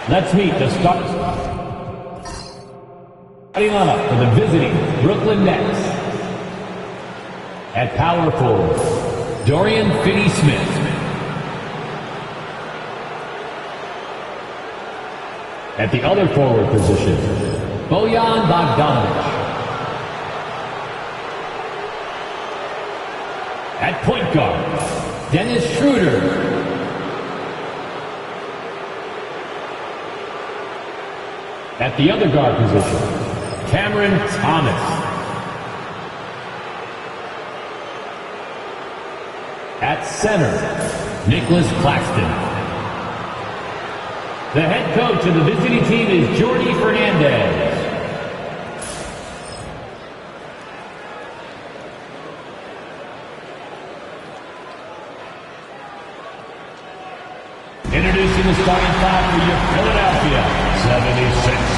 Let's meet the starting lineup for the visiting Brooklyn Nets. At power forward, Dorian Finney-Smith. At the other forward position, Bojan Bogdanovic. At point guard, Dennis Schroeder. At the other guard position, Cameron Thomas. At center, Nicholas Claxton. The head coach of the visiting team is Jordi Fernandez. Introducing the starting five for your Philadelphia 76ers.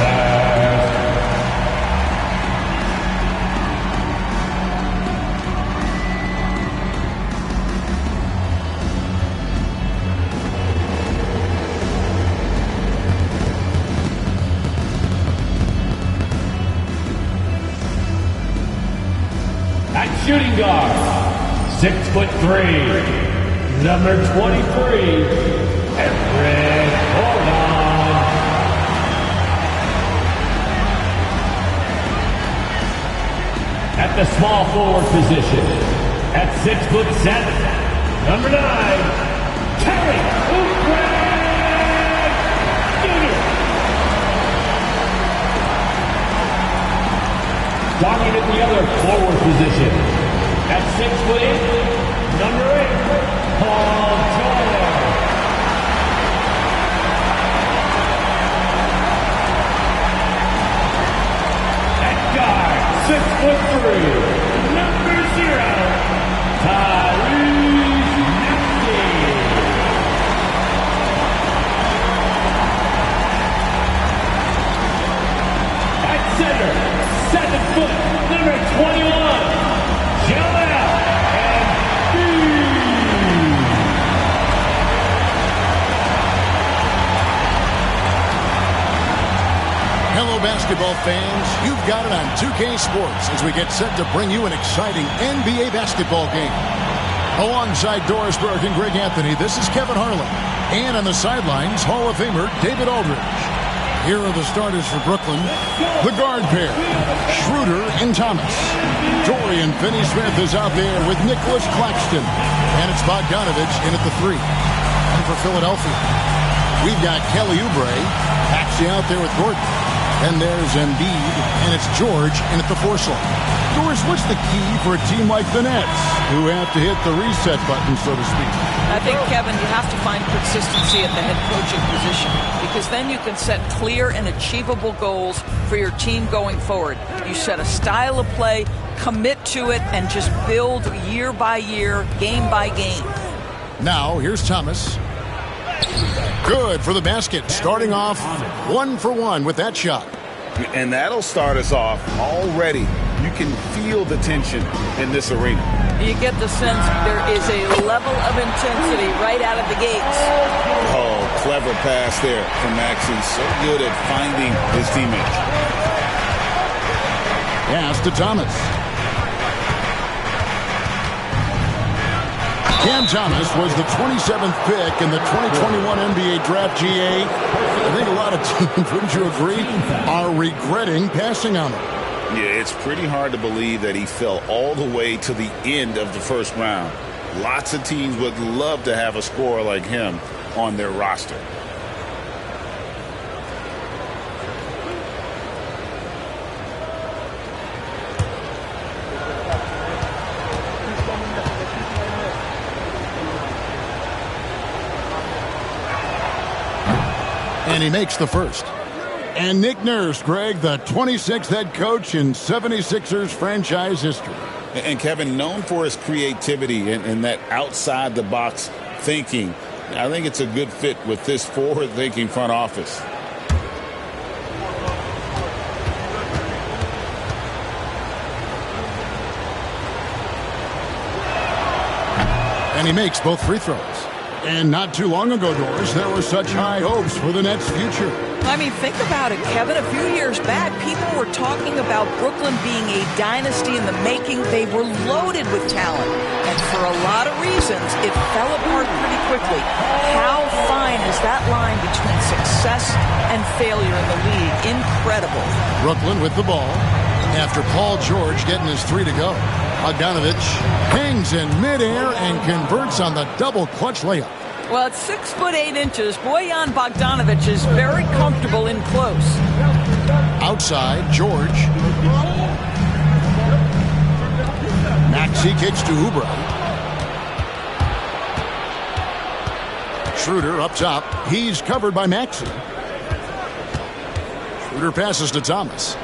At shooting guard, 6'3", number 23. Everett Gordon. At the small forward position, at 6'7", number 9, Kelly Oubre Jr. Starting at the other forward position, at 6'8", number 8, Paul George. Guard, 6'3", number 0, Tyrese Maxey. At center, 7', number 21, Joel Embiid. Hello, basketball fans. You've got it on 2K Sports as we get set to bring you an exciting NBA basketball game. Alongside Doris Burke and Greg Anthony, this is Kevin Harlan. And on the sidelines, Hall of Famer David Aldridge. Here are the starters for Brooklyn. The guard pair, Schroeder and Thomas. Dorian Finney-Smith is out there with Nicholas Claxton. And it's Bogdanovic in at the 3. And for Philadelphia, we've got Kelly Oubre, Maxey out there with Gordon. And there's Embiid, and it's George in at the 4 slot. Doris, what's the key for a team like the Nets, who have to hit the reset button, so to speak? I think, Kevin, you have to find consistency at the head coaching position, because then you can set clear and achievable goals for your team going forward. You set a style of play, commit to it, and just build year by year, game by game. Now, here's Thomas. Good for the basket, starting off 1 for 1 with that shot. And that'll start us off already. You can feel the tension in this arena. You get the sense there is a level of intensity right out of the gates. Oh, clever pass there from Maxey. So good at finding his teammates. Pass to Thomas. Cam Thomas was the 27th pick in the 2021 NBA Draft GA. I think a lot of teams, wouldn't you agree, are regretting passing on him. Yeah, it's pretty hard to believe that he fell all the way to the end of the first round. Lots of teams would love to have a scorer like him on their roster. And he makes the first. And Nick Nurse, Greg, the 26th head coach in 76ers franchise history. And Kevin, known for his creativity and that outside-the-box thinking, I think it's a good fit with this forward-thinking front office. And he makes both free throws. And not too long ago, Doris, there were such high hopes for the Nets' future. I mean, think about it, Kevin. A few years back, people were talking about Brooklyn being a dynasty in the making. They were loaded with talent. And for a lot of reasons, it fell apart pretty quickly. How fine is that line between success and failure in the league? Incredible. Brooklyn with the ball after Paul George getting his 3 to go. Bogdanovic hangs in midair and converts on the double clutch layup. Well, at 6'8". Bojan Bogdanovic is very comfortable in close. Outside, George. Maxey kicks to Oubre. Schroeder up top. He's covered by Maxey. Schroeder passes to Thomas.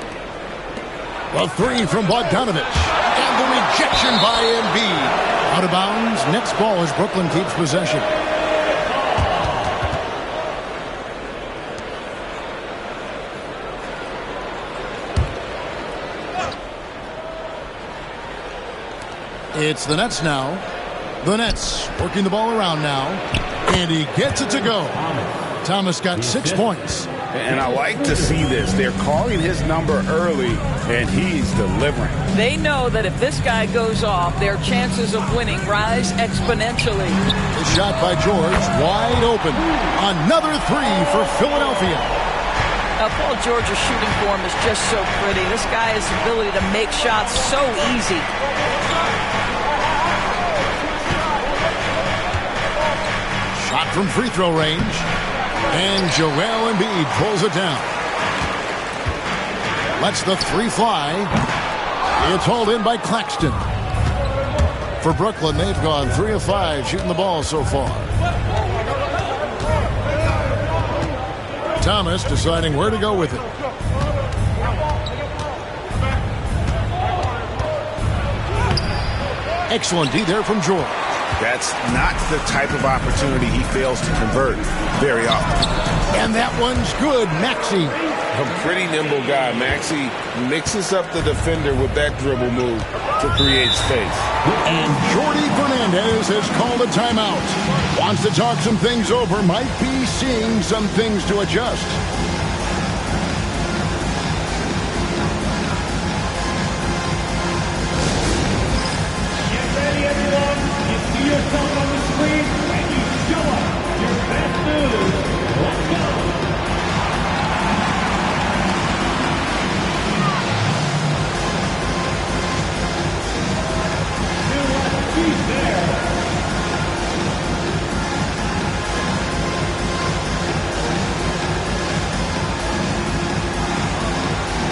The 3 from Bogdanovic. And the rejection by Embiid. Out of bounds. Next ball as Brooklyn keeps possession. It's the Nets now. The Nets working the ball around now. And he gets it to go. Thomas got 6 points. And I like to see this. They're calling his number early, and he's delivering. They know that if this guy goes off, their chances of winning rise exponentially. The shot by George, wide open. Another 3 for Philadelphia. Now, Paul George's shooting form is just so pretty. This guy has the ability to make shots so easy. Shot from free throw range. And Joel Embiid pulls it down. Lets the 3 fly. It's hauled in by Claxton. For Brooklyn, they've gone 3 of 5 shooting the ball so far. Thomas deciding where to go with it. Excellent D there from George. That's not the type of opportunity he fails to convert very often. And that one's good. Maxey. A pretty nimble guy. Maxey mixes up the defender with that dribble move to create space. And Jordi Fernandez has called a timeout. Wants to talk some things over. Might be seeing some things to adjust. Yourself on the screen and you show us your best moves. Let's go. Two left feet there.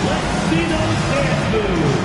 Let's see those dance moves.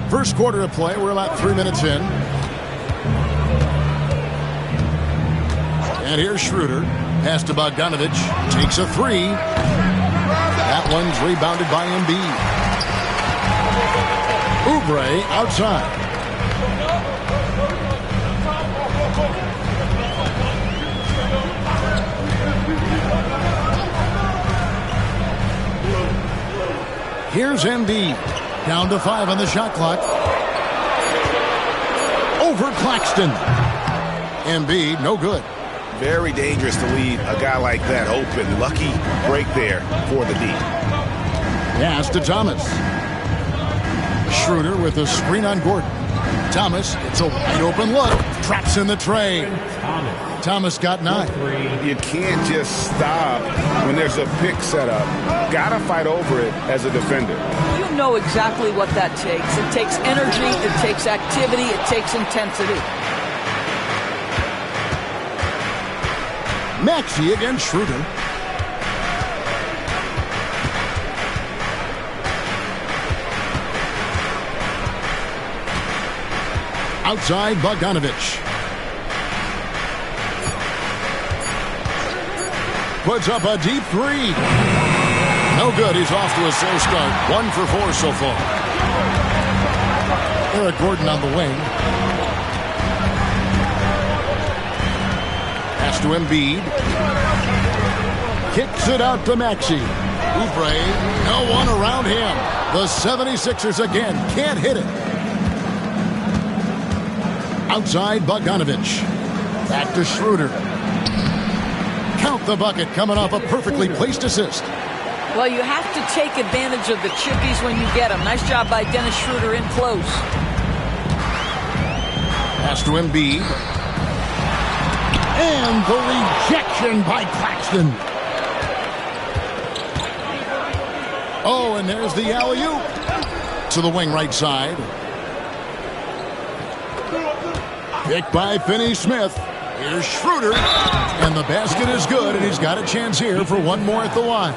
First quarter of play. We're about 3 minutes in. And here's Schroeder. Pass to Bogdanovic. Takes a 3. That one's rebounded by Embiid. Oubre outside. Here's Embiid. Down to 5 on the shot clock. Over Claxton. Embiid, no good. Very dangerous to leave a guy like that open. Lucky break there for the D. Pass to Thomas. Schroeder with a screen on Gordon. Thomas, it's a wide open look. Traps in the tray. Thomas got 9. You can't just stop when there's a pick set up. Gotta fight over it as a defender. You know exactly what that takes. It takes energy, it takes activity, it takes intensity. Maxey against Schroeder. Outside Bogdanovich. Puts up a deep 3. No good. He's off to a slow start. 1 for 4 so far. Eric Gordon on the wing. Pass to Embiid. Kicks it out to Maxey. Oubre. No one around him. The 76ers again can't hit it. Outside Bogdanovich. Back to Schroeder. Count the bucket coming off a perfectly placed assist. Well, you have to take advantage of the chippies when you get them. Nice job by Dennis Schroeder in close. Pass to Embiid. And the rejection by Claxton. Oh, and there's the alley-oop. To the wing right side. Picked by Finney-Smith. Here's Schroeder. And the basket is good, and he's got a chance here for one more at the line.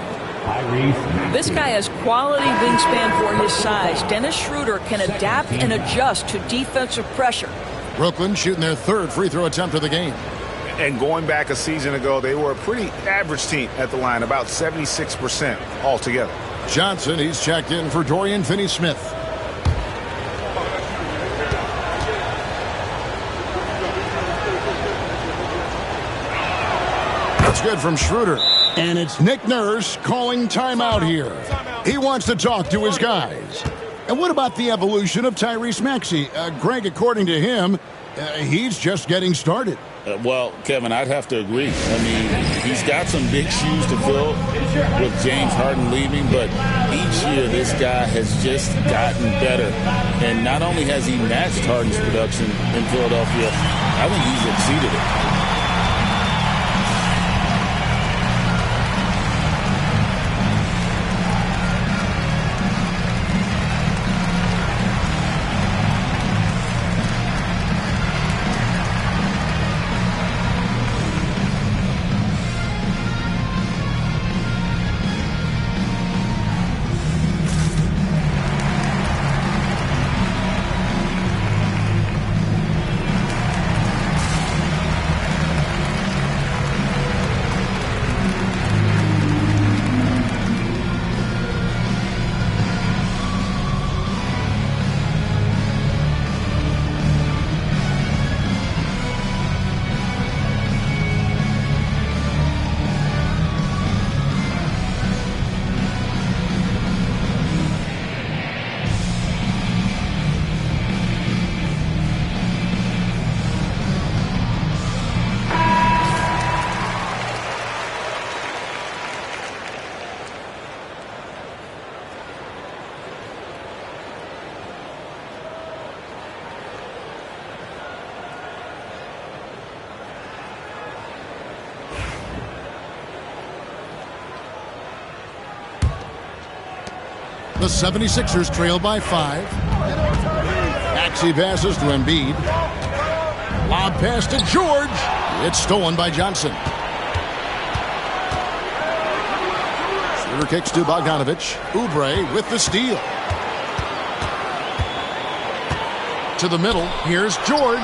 This guy has quality wingspan for his size. Dennis Schroeder can adapt and adjust to defensive pressure. Brooklyn shooting their 3rd free throw attempt of the game. And going back a season ago, they were a pretty average team at the line, about 76% altogether. Johnson, he's checked in for Dorian Finney-Smith. That's good from Schroeder. And it's Nick Nurse calling timeout here. He wants to talk to his guys. And what about the evolution of Tyrese Maxey? Greg, according to him, he's just getting started. Well, Kevin, I'd have to agree. I mean, he's got some big shoes to fill with James Harden leaving, but each year this guy has just gotten better. And not only has he matched Harden's production in Philadelphia, I think he's exceeded it. The 76ers trail by 5. Maxey passes to Embiid. Lob pass to George. It's stolen by Johnson. Shooter kicks to Bogdanovich. Oubre with the steal. To the middle. Here's George.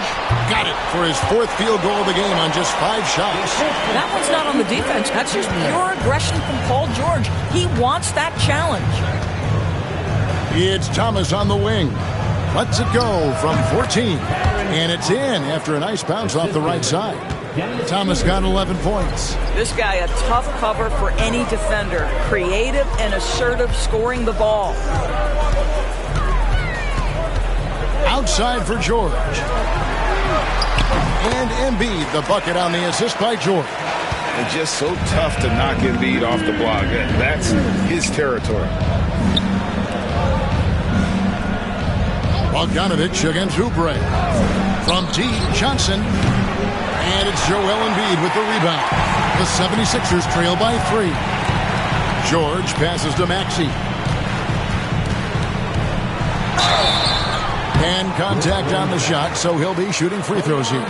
Got it for his 4th field goal of the game on just 5 shots. That one's not on the defense. That's just pure aggression from Paul George. He wants that challenge. It's Thomas on the wing. Lets it go from 14. And it's in after a nice bounce off the right side. Thomas got 11 points. This guy, a tough cover for any defender. Creative and assertive scoring the ball. Outside for George. And Embiid, the bucket on the assist by George. It's just so tough to knock Embiid off the block. That's his territory. Bogdanovich against Oubre. From deep, Johnson. And it's Joel Embiid with the rebound. The 76ers trail by 3. George passes to Maxey. And contact on the shot, so he'll be shooting free throws here.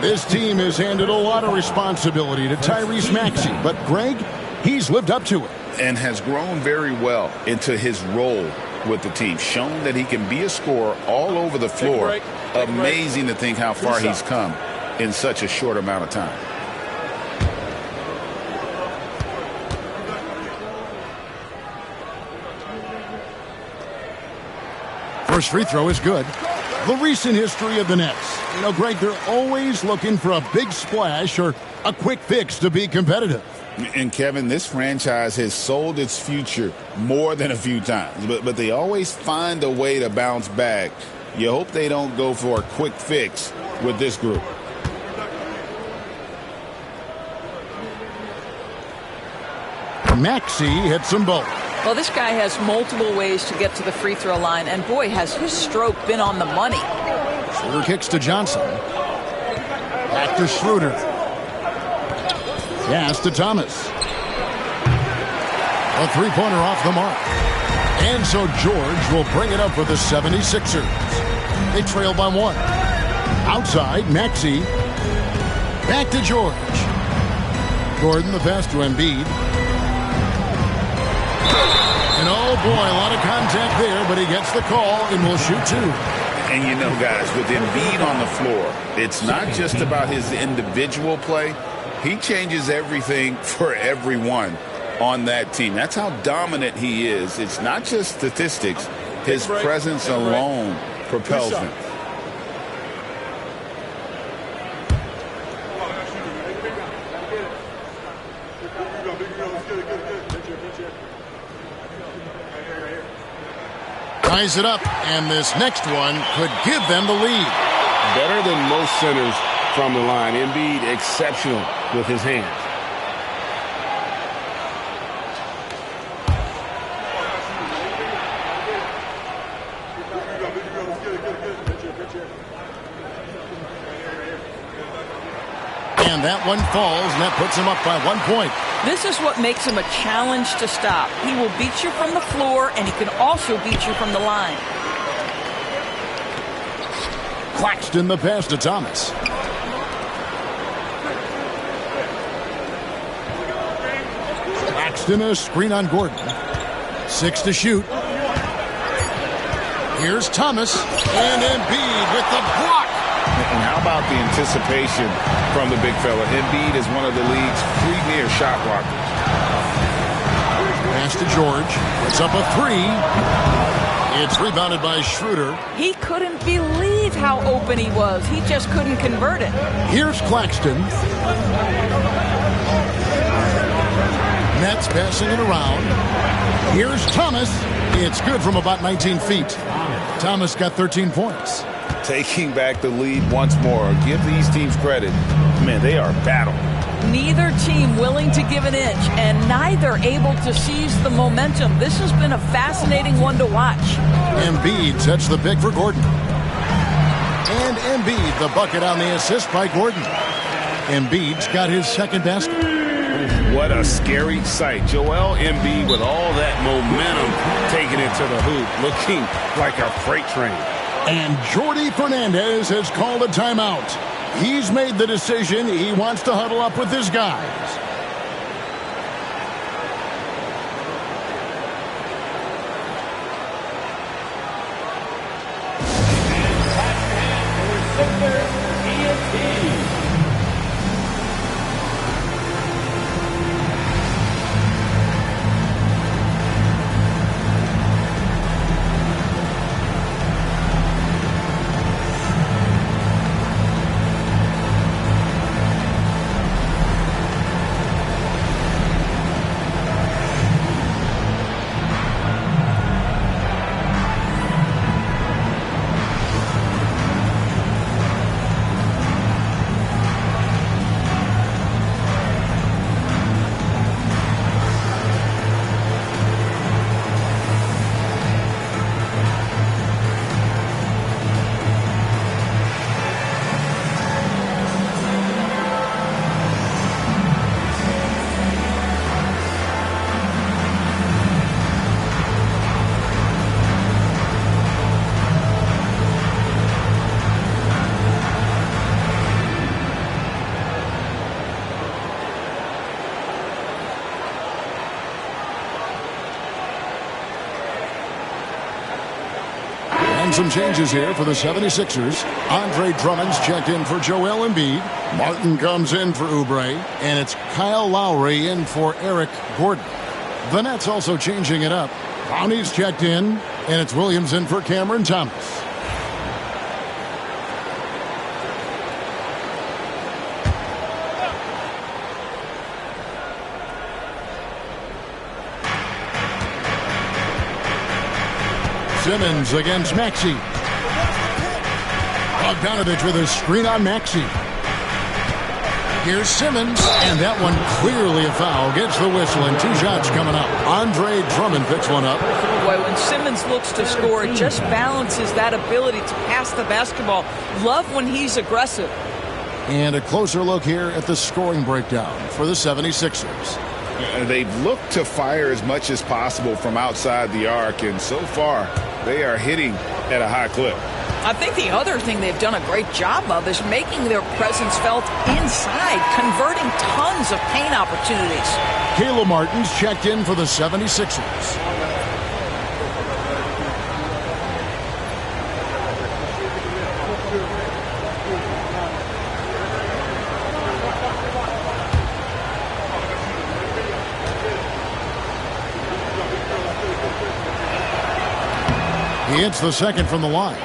This team has handed a lot of responsibility to Tyrese Maxey, but Greg, he's lived up to it. And has grown very well into his role with the team. Shown that he can be a scorer all over the floor. Amazing to think how far he's come in such a short amount of time. First free throw is good. The recent history of the Nets. You know, Greg, they're always looking for a big splash or a quick fix to be competitive. And Kevin, this franchise has sold its future more than a few times, but they always find a way to bounce back. You hope they don't go for a quick fix with this group. Maxey hits them both. Well, this guy has multiple ways to get to the free throw line, and boy, has his stroke been on the money. Schroeder kicks to Johnson. Back to Schroeder. Pass to Thomas. A three-pointer off the mark. And so George will bring it up for the 76ers. They trail by 1. Outside, Maxey. Back to George. Gordon, the pass to Embiid. And oh boy, a lot of contact there, but he gets the call and will shoot 2. And you know, guys, with Embiid on the floor, it's not just about his individual play. He changes everything for everyone on that team. That's how dominant he is. It's not just statistics. His presence alone propels him. Ties it up, and this next one could give them the lead. Better than most centers from the line. Embiid exceptional with his hands. And that one falls, and that puts him up by 1 point. This is what makes him a challenge to stop. He will beat you from the floor, and he can also beat you from the line. Claxton the pass to Thomas. Claxton a screen on Gordon. 6 to shoot. Here's Thomas, and Embiid with the block. And how about the anticipation from the big fella? Embiid is one of the league's premier shot blockers. Pass to George. Puts up a 3. It's rebounded by Schroeder. He couldn't believe how open he was. He just couldn't convert it. Here's Claxton. Nets passing it around. Here's Thomas. It's good from about 19 feet. Thomas got 13 points. Taking back the lead once more. Give these teams credit. Man, they are battle. Neither team willing to give an inch, and neither able to seize the momentum. This has been a fascinating one to watch. Embiid sets the pick for Gordon. And Embiid, the bucket on the assist by Gordon. Embiid's got his second basket. What a scary sight. Joel Embiid with all that momentum taking it to the hoop, looking like a freight train. And Jordi Fernandez has called a timeout. He's made the decision. He wants to huddle up with his guys. And some changes here for the 76ers. Andre Drummond's checked in for Joel Embiid. Martin comes in for Oubre. And it's Kyle Lowry in for Eric Gordon. The Nets also changing it up. Brownie's checked in. And it's Williams in for Cameron Thomas. Simmons against Maxey. Bogdanovich with a screen on Maxey. Here's Simmons, and that one clearly a foul. Gets the whistle, and 2 shots coming up. Andre Drummond picks one up. Boy, when Simmons looks to score, it just balances that ability to pass the basketball. Love when he's aggressive. And a closer look here at the scoring breakdown for the 76ers. They've looked to fire as much as possible from outside the arc, and so far they are hitting at a high clip. I think the other thing they've done a great job of is making their presence felt inside, converting tons of paint opportunities. Caleb Martin's checked in for the 76ers. He hits the second from the line.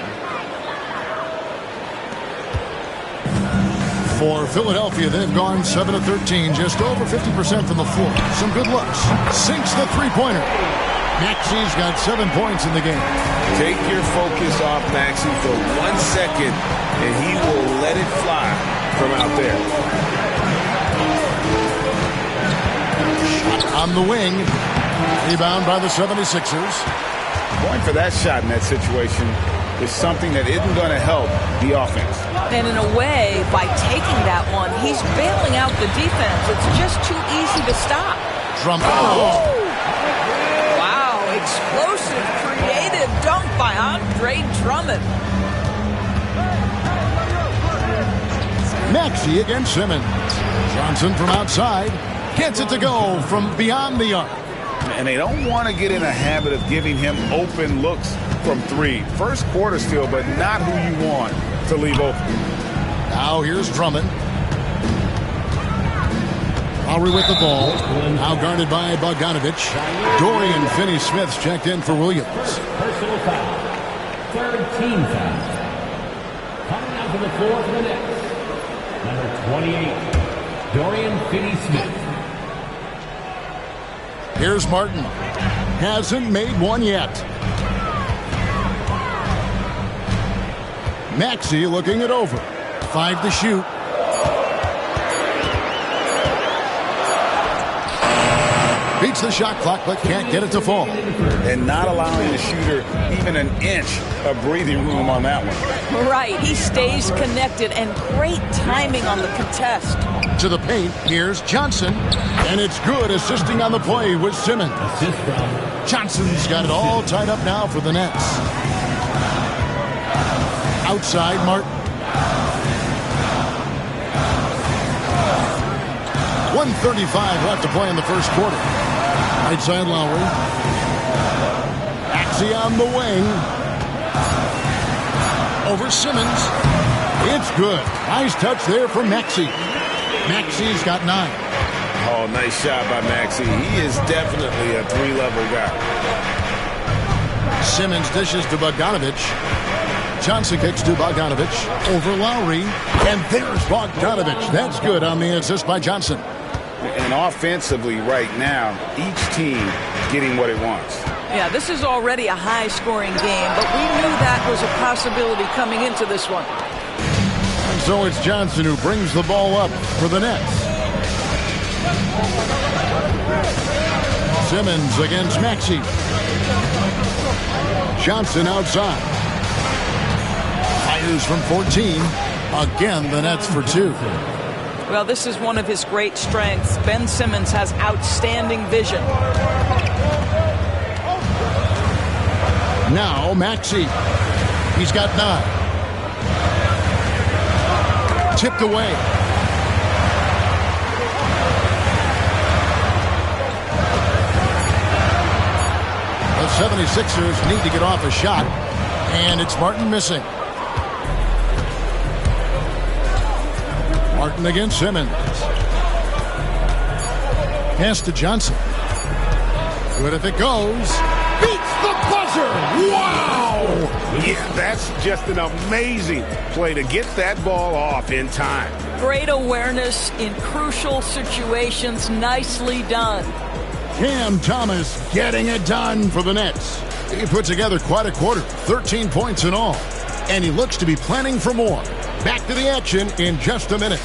For Philadelphia, they've gone 7 of 13, just over 50% from the floor. Some good looks. Sinks the three-pointer. Maxey's got 7 points in the game. Take your focus off Maxey for 1 second, and he will let it fly from out there. Shot on the wing. Rebound by the 76ers. Going for that shot in that situation is something that isn't going to help the offense. And in a way, by taking that one, he's bailing out the defense. It's just too easy to stop. Drummond. Oh. Wow, explosive, creative dunk by Andre Drummond. Maxey against Simmons. Johnson from outside. Gets it to go from beyond the arc. And they don't want to get in a habit of giving him open looks from 3. First quarter still, but not who you want to leave open. Now here's Drummond. Lowry with the ball. Now guarded by Bogdanovich. Dorian Finney-Smith's checked in for Williams. Personal foul. 3rd team foul. Coming out to the floor for the Nets. Number 28, Dorian Finney-Smith. Here's Martin. Hasn't made one yet. Maxey looking it over. 5 to shoot. Beats the shot clock, but can't get it to fall. And not allowing the shooter even an inch of breathing room on that one. Right, he stays connected, and great timing on the contest. To the paint, here's Johnson. And it's good, assisting on the play with Simmons. Johnson's got it all tied up now for the Nets. Outside, Martin. 1:35 left to play in the first quarter. Right side, Lowry. Maxey on the wing. Over Simmons. It's good. Nice touch there from Maxey. Maxey's got 9. Oh, nice shot by Maxey. He is definitely a 3-level guy. Simmons dishes to Bogdanovich. Johnson kicks to Bogdanovich. Over Lowry. And there's Bogdanovich. That's good on the assist by Johnson. And offensively right now, each team getting what it wants. Yeah, this is already a high-scoring game, but we knew that was a possibility coming into this one. And so it's Johnson who brings the ball up for the Nets. Simmons against Maxey. Johnson outside. Fires from 14. Again, the Nets for 2. Well, this is one of his great strengths. Ben Simmons has outstanding vision. Now Maxey. He's got 9. Tipped away. The 76ers need to get off a shot. And it's Martin missing. Martin against Simmons. Pass to Johnson. Good if it goes. Beats the buzzer. Wow! Yeah, that's just an amazing play to get that ball off in time. Great awareness in crucial situations. Nicely done. Cam Thomas getting it done for the Nets. He put together quite a quarter, 13 points in all. And he looks to be planning for more. Back to the action in just a minute.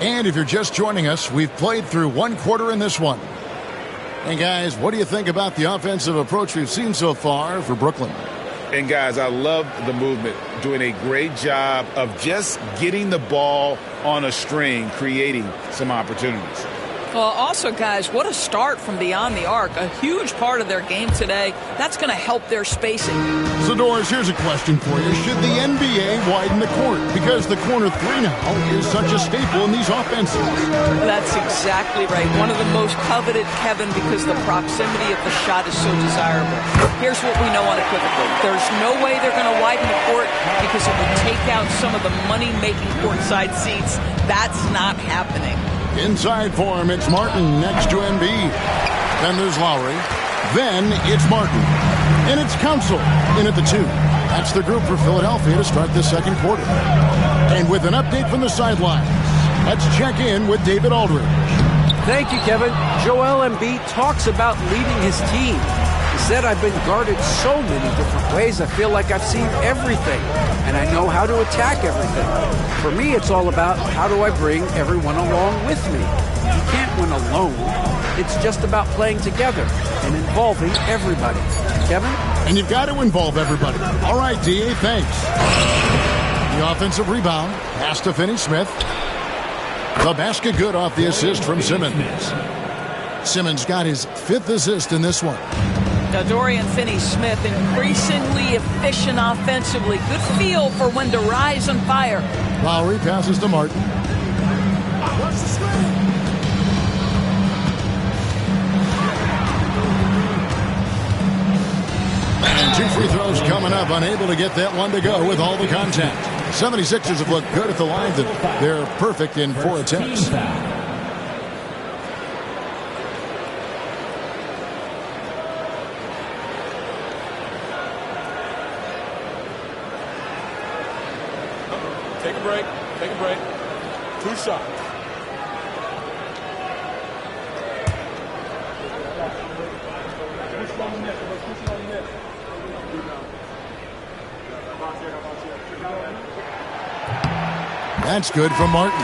And if you're just joining us, we've played through one quarter in this one. And guys, what do you think about the offensive approach we've seen so far for Brooklyn? And guys, I love the movement. Doing a great job of just getting the ball on a string, creating some opportunities. Well, also, guys, what a start from beyond the arc. A huge part of their game today. That's going to help their spacing. So, Doris, here's a question for you. Should the NBA widen the court? Because the corner three now is such a staple in these offenses. That's exactly right. One of the most coveted, Kevin, because the proximity of the shot is so desirable. Here's what we know unequivocally. There's no way they're going to widen the court because it would take out some of the money-making courtside seats. That's not happening. Inside for him, it's Martin next to Embiid. Then there's Lowry. Then it's Martin. And it's Council in at the 2. That's the group for Philadelphia to start the second quarter. And with an update from the sidelines, let's check in with David Aldridge. Thank you, Kevin. Joel Embiid talks about leading his team. He said, I've been guarded so many different ways, I feel like I've seen everything, and I know how to attack everything. For me, it's all about how do I bring everyone along with me. You can't win alone. It's just about playing together and involving everybody. Kevin? And you've got to involve everybody. All right, D.A., thanks. The offensive rebound, pass to Finney-Smith. The basket good off the assist from Simmons. Simmons got his 5th assist in this one. Now, Dorian Finney-Smith, increasingly efficient offensively. Good feel for when to rise and fire. Lowry passes to Martin. And 2 free throws coming up. Unable to get that one to go with all the contact. 76ers have looked good at the line. They're perfect in 4 attempts. Take a break. Take a break. 2 shots. That's good from Martin.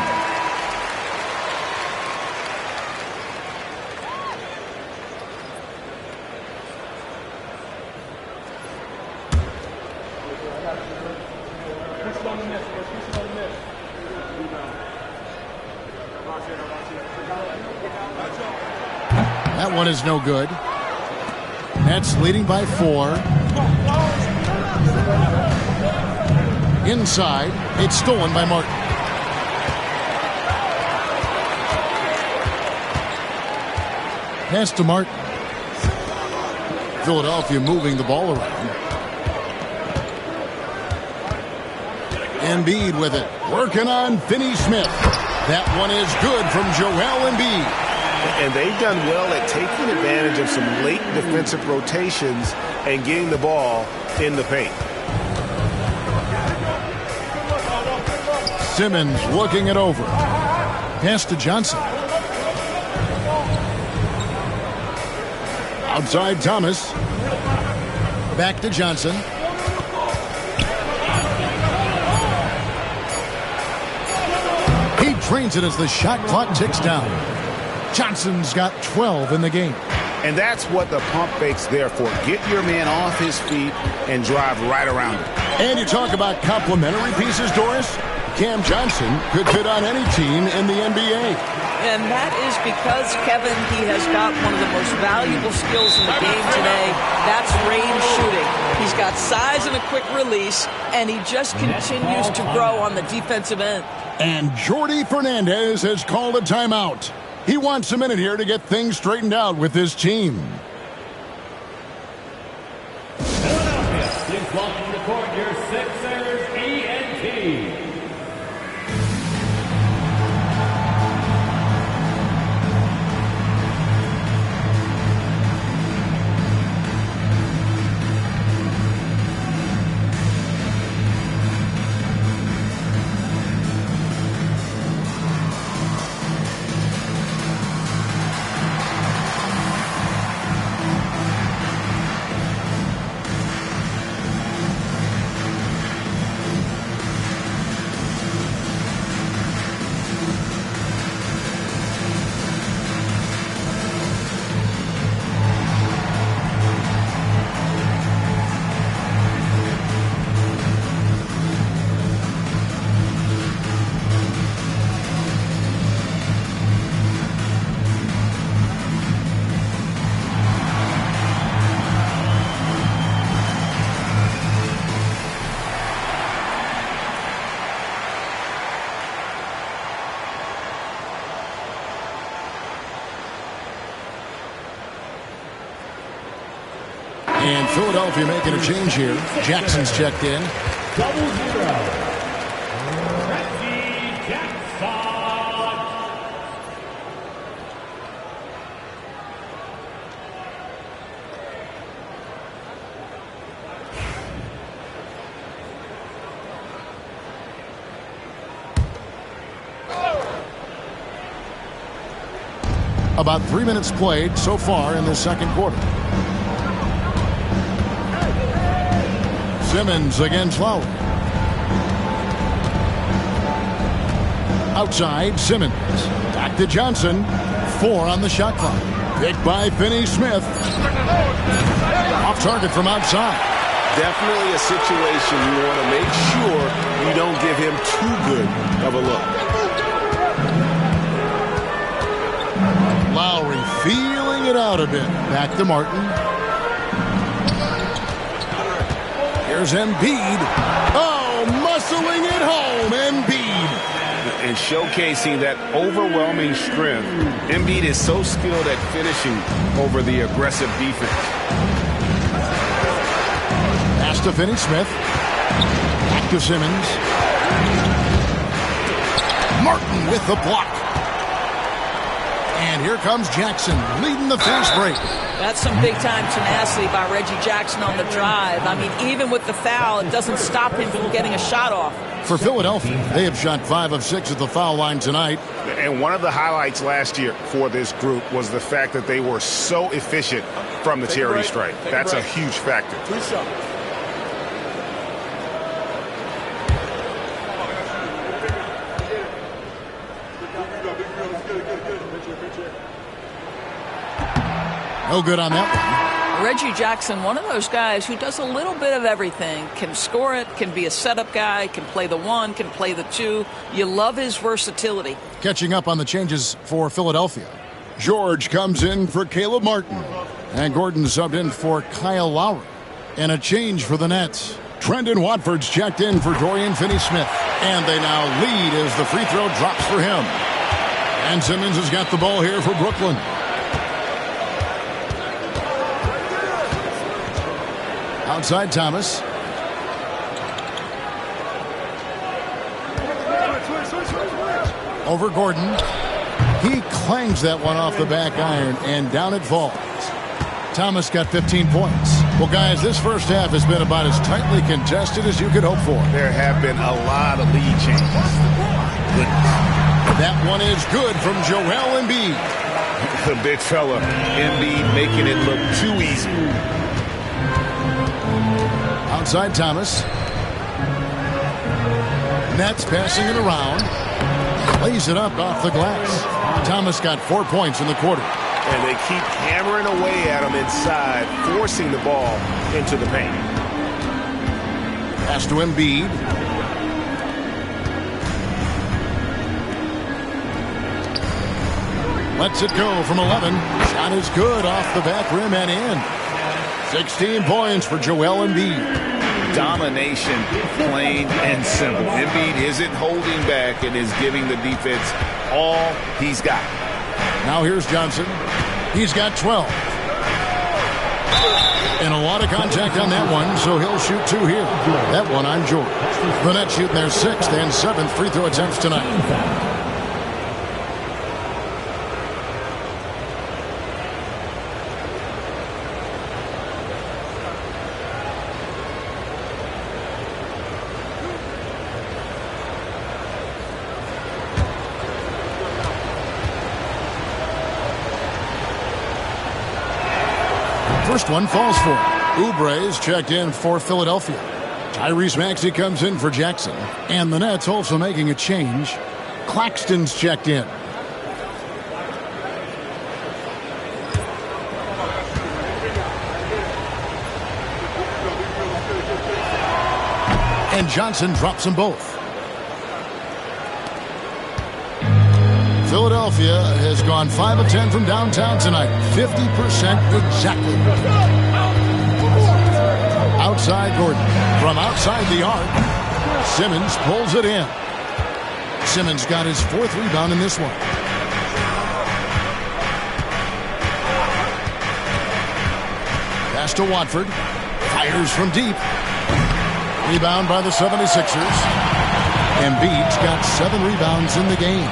That one is no good. Nets leading by 4. Inside, it's stolen by Martin. Pass to Martin. Philadelphia moving the ball around. Embiid with it. Working on Finney-Smith. That one is good from Joel Embiid. And they've done well at taking advantage of some late defensive rotations and getting the ball in the paint. Simmons looking it over. Pass to Johnson. Outside Thomas. Back to Johnson. He trains it as the shot clock ticks down. Johnson's got 12 in the game. And that's what the pump fake's there for. Get your man off his feet and drive right around him. And you talk about complementary pieces, Doris. Cam Johnson could fit on any team in the NBA. And that is because, Kevin, he has got one of the most valuable skills in the game today. That's range shooting. He's got size and a quick release, and he just continues to grow on the defensive end. And Jordi Fernandez has called a timeout. He wants a minute here to get things straightened out with his team. Philadelphia, please welcome to court your Sixers ENT. And Philadelphia making a change here. Jackson's checked in. 0-0. Reggie Jackson. About 3 minutes played so far in the second quarter. Simmons against Lowry. Outside, Simmons. Back to Johnson. 4 on the shot clock. Picked by Finney-Smith. Off target from outside. Definitely a situation you want to make sure you don't give him too good of a look. Lowry feeling it out a bit. Back to Martin. Here's Embiid. Oh, muscling it home, Embiid. And showcasing that overwhelming strength. Embiid is so skilled at finishing over the aggressive defense. Pass to Finney-Smith. Back to Simmons. Martin with the block. And here comes Jackson leading the fast break. That's some big-time tenacity by Reggie Jackson on the drive. I mean, even with the foul, it doesn't stop him from getting a shot off. For Philadelphia, they have shot 5 of 6 at the foul line tonight. And one of the highlights last year for this group was the fact that they were so efficient from the charity stripe. That's a huge factor. 2 shots. No good on that one. Reggie Jackson, one of those guys who does a little bit of everything. Can score it, can be a setup guy, can play the 1, can play the 2. You love his versatility. Catching up on the changes for Philadelphia. George comes in for Caleb Martin. And Gordon subbed in for Kyle Lowry. And a change for the Nets. Trendon Watford's checked in for Dorian Finney-Smith. And they now lead as the free throw drops for him. And Simmons has got the ball here for Brooklyn. Outside Thomas. Over Gordon. He clangs that one off the back iron, and down it falls. Thomas got 15 points. Well, guys, this first half has been about as tightly contested as you could hope for. There have been a lot of lead changes. That one is good from Joel Embiid. The big fella, Embiid, making it look too easy. Outside Thomas. Nets passing it around. Lays it up off the glass. Thomas got 4 points in the quarter. And they keep hammering away at him inside, forcing the ball into the paint. Pass to Embiid. Lets it go from 11. Shot is good off the back rim and in. 16 points for Joel Embiid. Domination, plain and simple. Embiid isn't holding back and is giving the defense all he's got. Now here's Johnson. He's got 12. And a lot of contact on that one, so he'll shoot 2 here. That one on George. The Nets shooting their 6th and 7th free throw attempts tonight. First one falls for him. Oubre's checked in for Philadelphia. Tyrese Maxey comes in for Jackson. And the Nets also making a change. Claxton's checked in. And Johnson drops them both. Philadelphia has gone 5 of 10 from downtown tonight. 50% exactly. Outside Gordon. From outside the arc, Simmons pulls it in. Simmons got his 4th rebound in this one. Pass to Watford. Fires from deep. Rebound by the 76ers. Embiid's got 7 rebounds in the game.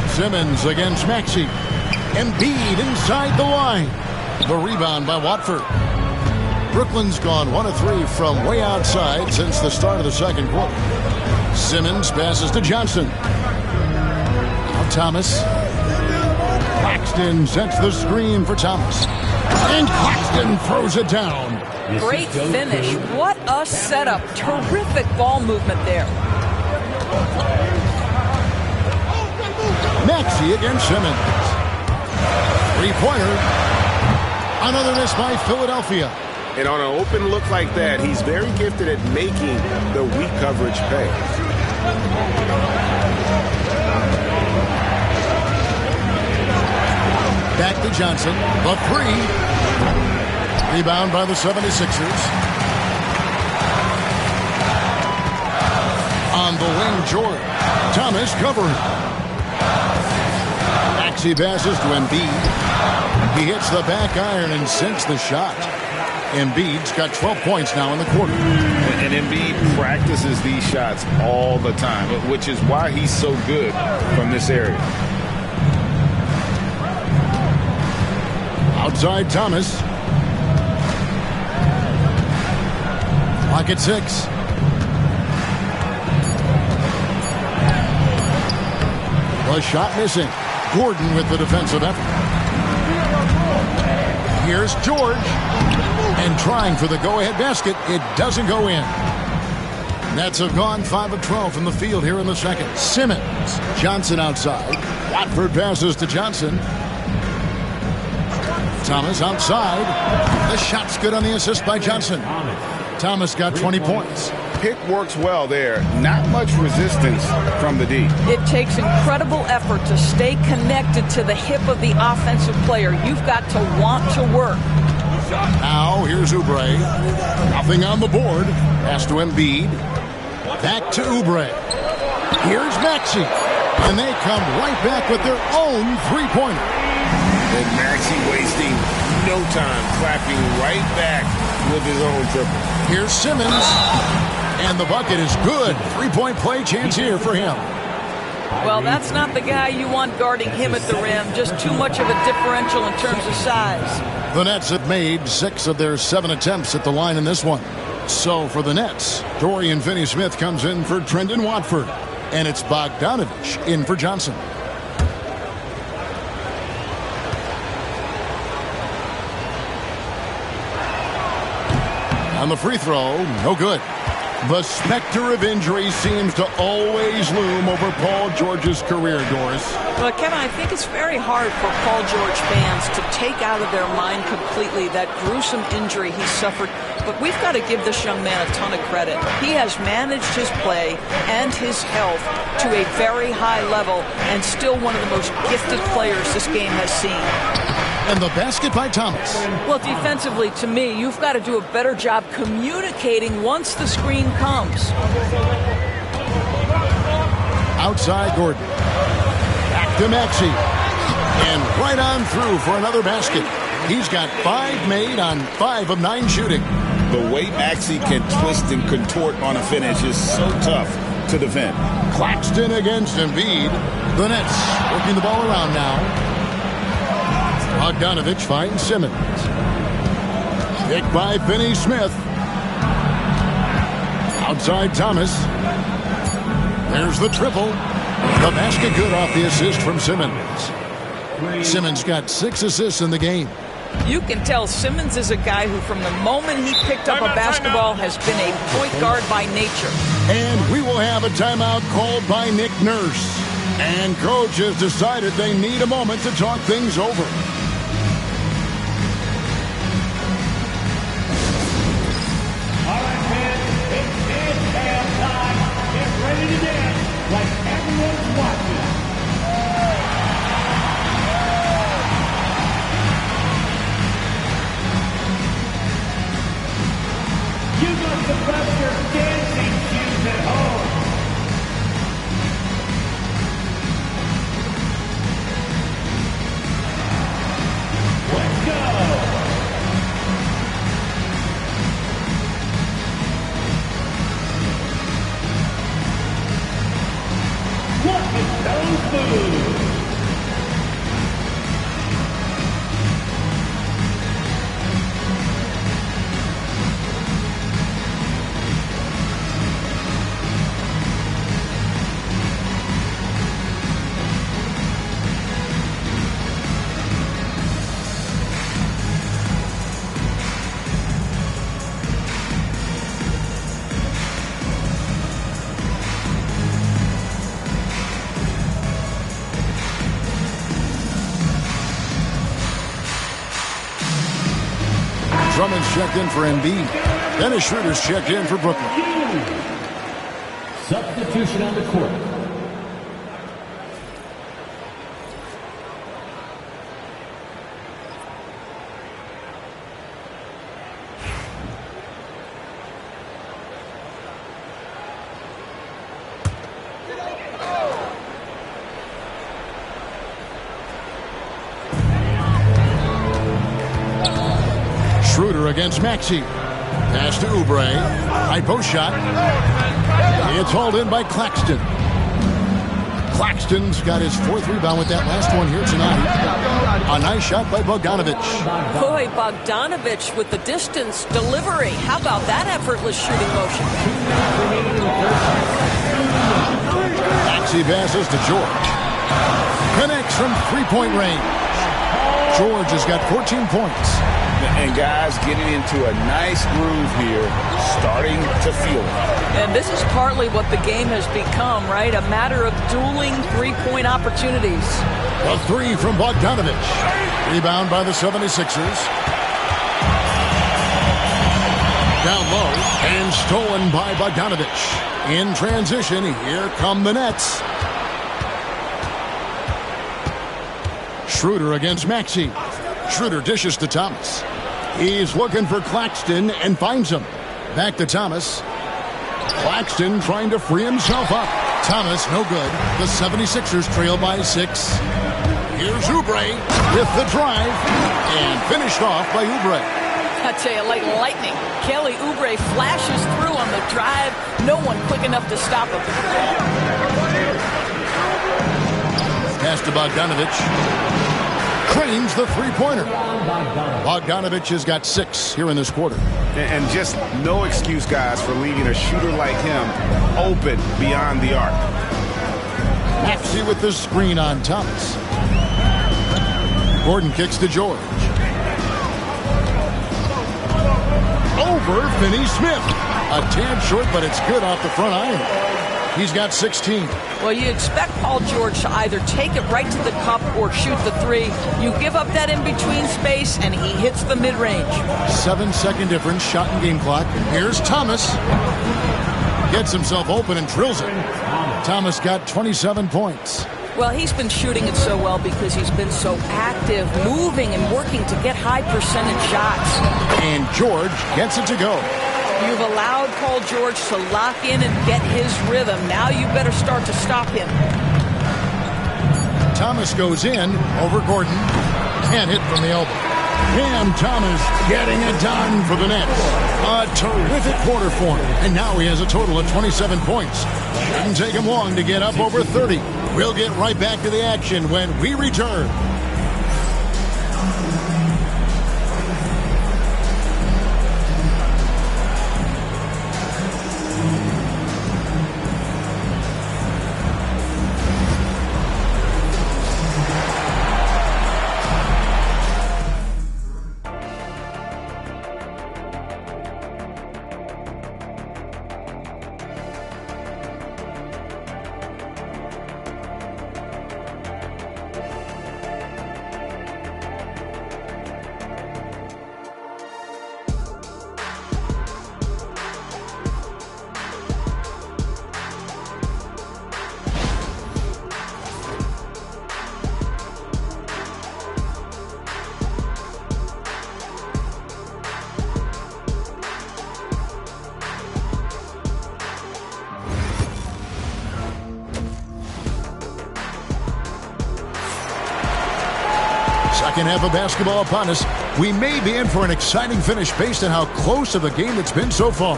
Simmons against Maxey. Embiid inside the line. The rebound by Watford. Brooklyn's gone 1 of 3 from way outside since the start of the second quarter. Simmons passes to Johnson. Now Thomas. Claxton sets the screen for Thomas. And Claxton throws it down. Great finish. What a setup. Terrific ball movement there. Maxey against Simmons. 3-pointer. Another miss by Philadelphia. And on an open look like that, he's very gifted at making the weak coverage pay. Back to Johnson. The 3. Rebound by the 76ers. On the wing, George. Thomas covering. Maxey passes to Embiid. He hits the back iron and sinks the shot. Embiid's got 12 points now in the quarter. And Embiid practices these shots all the time, which is why he's so good from this area. Outside Thomas. Clock at 6. The shot missing. Gordon with the defensive effort. Here's George. And trying for the go-ahead basket. It doesn't go in. Nets have gone 5 of 12 from the field here in the second. Simmons. Johnson outside. Watford passes to Johnson. Thomas outside. The shot's good on the assist by Johnson. Thomas got 20 points. Pick works well there. Not much resistance from the D. It takes incredible effort to stay connected to the hip of the offensive player. You've got to want to work. Now here's Oubre. Nothing on the board. Pass to Embiid. Back to Oubre. Here's Maxey. And they come right back with their own 3-pointer. And Maxey wasting no time, clapping right back with his own triple. Here's Simmons. And the bucket is good. 3-point play chance here for him. Well, that's not the guy you want guarding him at the rim. Just too much of a differential in terms of size. The Nets have made 6 of their 7 attempts at the line in this one. So for the Nets, Dorian Finney-Smith comes in for Trendon Watford. And it's Bogdanovich in for Johnson. On the free throw, no good. The specter of injury seems to always loom over Paul George's career, Doris. Well, Kevin, I think it's very hard for Paul George fans to take out of their mind completely that gruesome injury he suffered. But we've got to give this young man a ton of credit. He has managed his play and his health to a very high level and still one of the most gifted players this game has seen. And the basket by Thomas. Well, defensively, to me, you've got to do a better job communicating once the screen comes. Outside Gordon. Back to Maxey. And right on through for another basket. He's got 5 made on 5 of 9 shooting. The way Maxey can twist and contort on a finish is so tough to defend. Claxton against Embiid. The Nets working the ball around now. Bogdanovich finds Simmons. Pick by Finney-Smith. Outside Thomas. There's the triple. The basket good off the assist from Simmons. Simmons got 6 assists in the game. You can tell Simmons is a guy who, from the moment he picked up a basketball, has been a point guard by nature. And we will have a timeout called by Nick Nurse. And coach has decided they need a moment to talk things over. All right, fans, it's dance time. Get ready to dance like everyone's watching. You must have left your dancing shoes at home. Let's go. Look at those moves. Drummond's checked in for Embiid. Dennis Schroeder's checked in for Brooklyn. Substitution on the court. Schroeder against Maxey. Pass to Oubre. High post shot. It's hauled in by Claxton. Claxton's got his 4th rebound with that last one here tonight. A nice shot by Bogdanovich. Boy, Bogdanovich with the distance delivery. How about that effortless shooting motion? Maxey passes to George. Connects from 3-point range. George has got 14 points. And guys getting into a nice groove here, starting to feel it. And this is partly what the game has become, right? A matter of dueling 3-point opportunities. A 3 from Bogdanovich. Rebound by the 76ers. Down low and stolen by Bogdanovich. In transition, here come the Nets. Schroeder against Maxey. Schroeder dishes to Thomas. He's looking for Claxton and finds him. Back to Thomas. Claxton trying to free himself up. Thomas, no good. The 76ers trail by 6. Here's Oubre with the drive. And finished off by Oubre. I tell you, like lightning, Kelly Oubre flashes through on the drive. No one quick enough to stop him. Pass to Bogdanovich. Cranes the 3-pointer. Bogdanovich has got 6 here in this quarter. And just no excuse, guys, for leaving a shooter like him open beyond the arc. Maxey with the screen on Thomas. Gordon kicks to George. Over Finney-Smith. A tad short, but it's good off the front iron. He's got 16. Well, you expect Paul George to either take it right to the cup or shoot the three. You give up that in-between space, and he hits the mid-range. 7-second difference, shot and game clock. Here's Thomas. Gets himself open and drills it. Thomas got 27 points. Well, he's been shooting it so well because he's been so active, moving and working to get high percentage shots. And George gets it to go. You've allowed Paul George to lock in and get his rhythm. Now you better start to stop him. Thomas goes in over Gordon. Can't hit from the elbow. Cam Thomas getting it done for the Nets. A terrific quarter for him. And now he has a total of 27 points. Shouldn't take him long to get up over 30. We'll get right back to the action when we return. Second half of basketball upon us. We may be in for an exciting finish based on how close of a game it's been so far.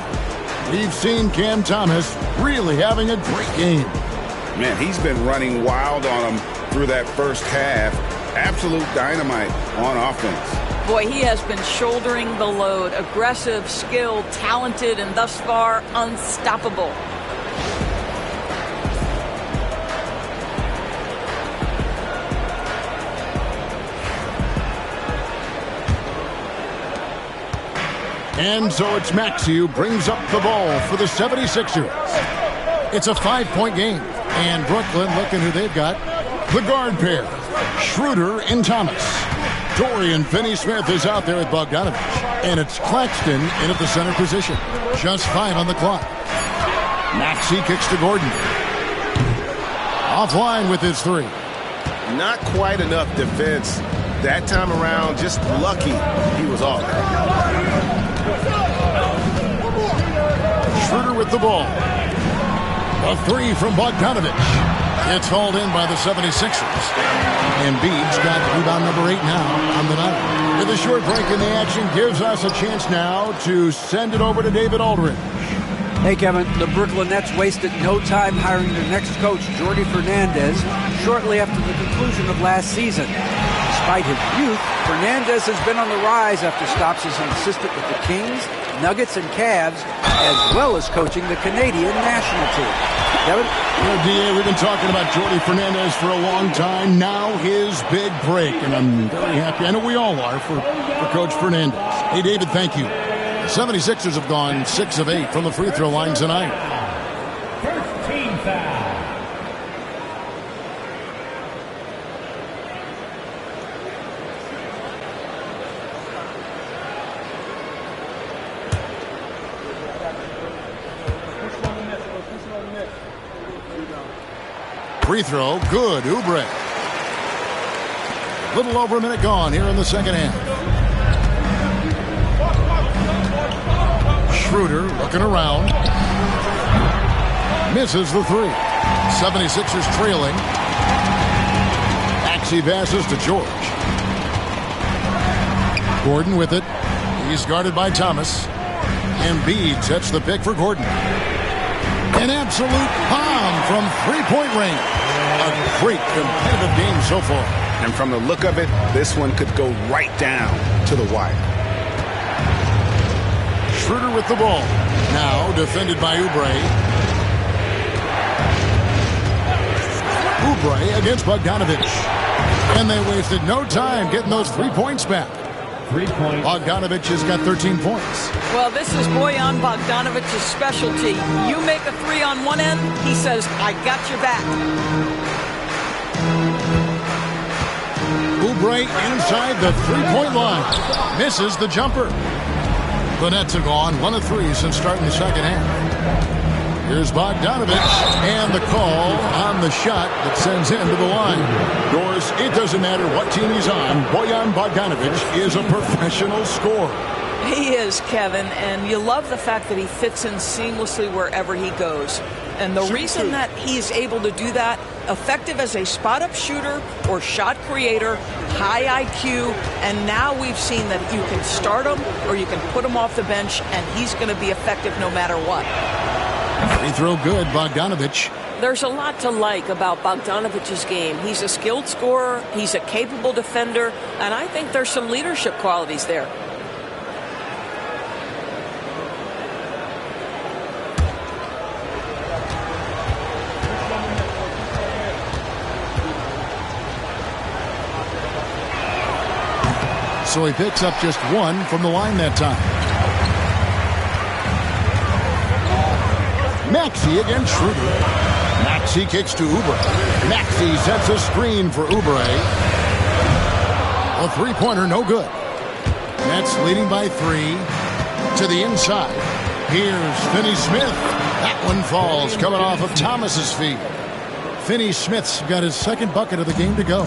We've seen Cam Thomas really having a great game. Man, he's been running wild on him through that first half. Absolute dynamite on offense. Boy, he has been shouldering the load. Aggressive, skilled, talented, and thus far unstoppable. And so it's Maxey who brings up the ball for the 76ers. It's a 5-point game. And Brooklyn, looking who they've got. The guard pair, Schroeder and Thomas. Dorian Finney-Smith is out there with Bogdanovich. And it's Claxton in at the center position. Just 5 on the clock. Maxey kicks to Gordon. Offline with his 3. Not quite enough defense that time around. Just lucky he was off. Schroeder with the ball. A 3 from Bogdanovich. It's hauled in by the 76ers. Embiid's got rebound number 8 now on the night. With a short break in the action gives us a chance now to send it over to David Aldridge. Hey, Kevin, the Brooklyn Nets wasted no time hiring their next coach, Jordi Fernandez, shortly after the conclusion of last season. Despite his youth, Fernandez has been on the rise after stops as an assistant with the Kings, Nuggets, and Cavs, as well as coaching the Canadian national team. Kevin? DA, we've been talking about Jordi Fernandez for a long time. Now his big break, and I'm very happy. I know we all are for Coach Fernandez. Hey, David, thank you. The 76ers have gone 6 of 8 from the free throw line tonight. First team foul. Free throw, good. Oubre. Little over a minute gone here in the second half. Schroeder looking around. Misses the 3. 76ers trailing. Maxey passes to George. Gordon with it. He's guarded by Thomas. Embiid sets the pick for Gordon. An absolute bomb from three-point range. A great competitive game so far. And from the look of it, this one could go right down to the wire. Schroeder with the ball. Now defended by Oubre. Oubre against Bogdanovich. And they wasted no time getting those 3 points back. 3-point. Bogdanovich has got 13 points. Well, this is Bojan Bogdanovic's specialty. You make a three on one end, he says, I got your back. Oubre inside the three-point line. Misses the jumper. The Nets have gone 1 of 3 since starting the second half. Here's Bogdanovich, and the call on the shot that sends him to the line. Doors, it doesn't matter what team he's on, Bojan Bogdanovich is a professional scorer. He is, Kevin, and you love the fact that he fits in seamlessly wherever he goes. And the reason that he's able to do that, effective as a spot-up shooter or shot creator, high IQ, and now we've seen that you can start him or you can put him off the bench, and he's going to be effective no matter what. Free throw good, Bogdanovich. There's a lot to like about Bogdanovich's game. He's a skilled scorer, he's a capable defender, and I think there's some leadership qualities there. So he picks up just 1 from the line that time. Maxey against Schroeder. Maxey kicks to Oubre. Maxey sets a screen for Oubre. A three-pointer, no good. Nets leading by 3 to the inside. Here's Finney-Smith. That one falls, coming off of Thomas's feet. Finney-Smith's got his second bucket of the game to go.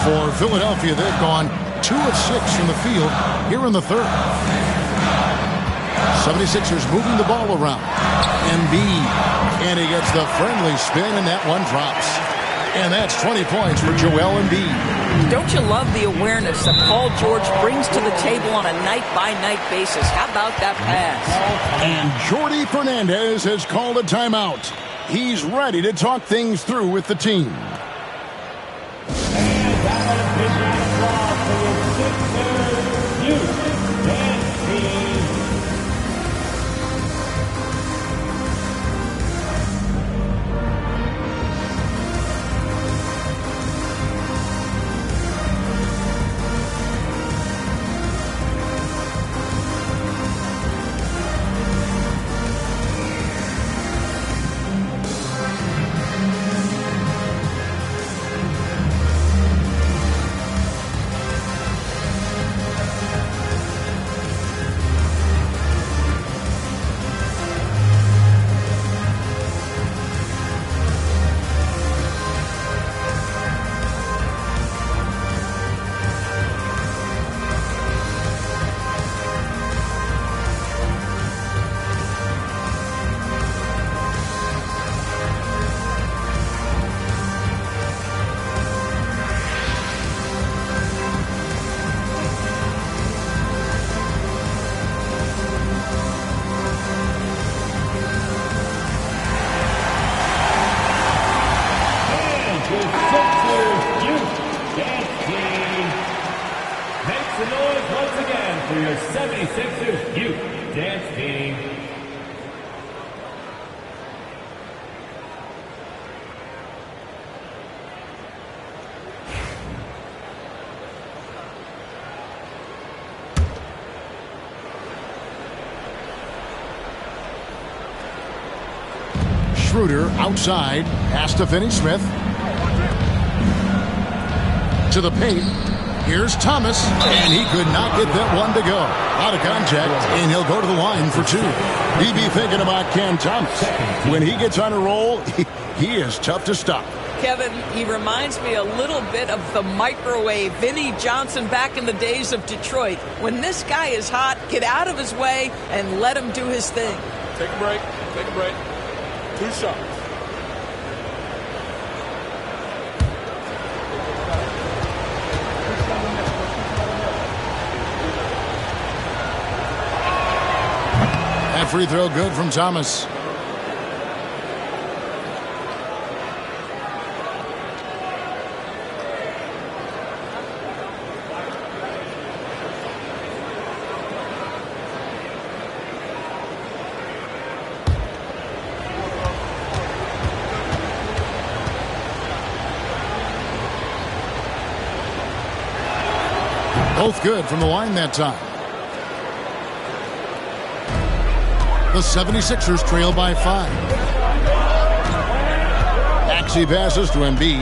For Philadelphia, they've gone 2 of 6 from the field here in the third. 76ers moving the ball around. Embiid, and he gets the friendly spin, and that one drops. And that's 20 points for Joel Embiid. Don't you love the awareness that Paul George brings to the table on a night-by-night basis? How about that pass? And Jordi Fernandez has called a timeout. He's ready to talk things through with the team. for your 76ers Youth Dance Team. Schroeder outside, pass to Finney-Smith. To the paint. Here's Thomas, and he could not get that one to go. Out of contact, and he'll go to the line for two. He'd be thinking about Ken Thomas. When he gets on a roll, he is tough to stop. Kevin, he reminds me a little bit of the microwave Vinnie Johnson back in the days of Detroit. When this guy is hot, get out of his way and let him do his thing. Take a break. Take a break. 2 shots. That free throw good from Thomas. Both good from the line that time. The 76ers trail by 5. Maxey passes to Embiid.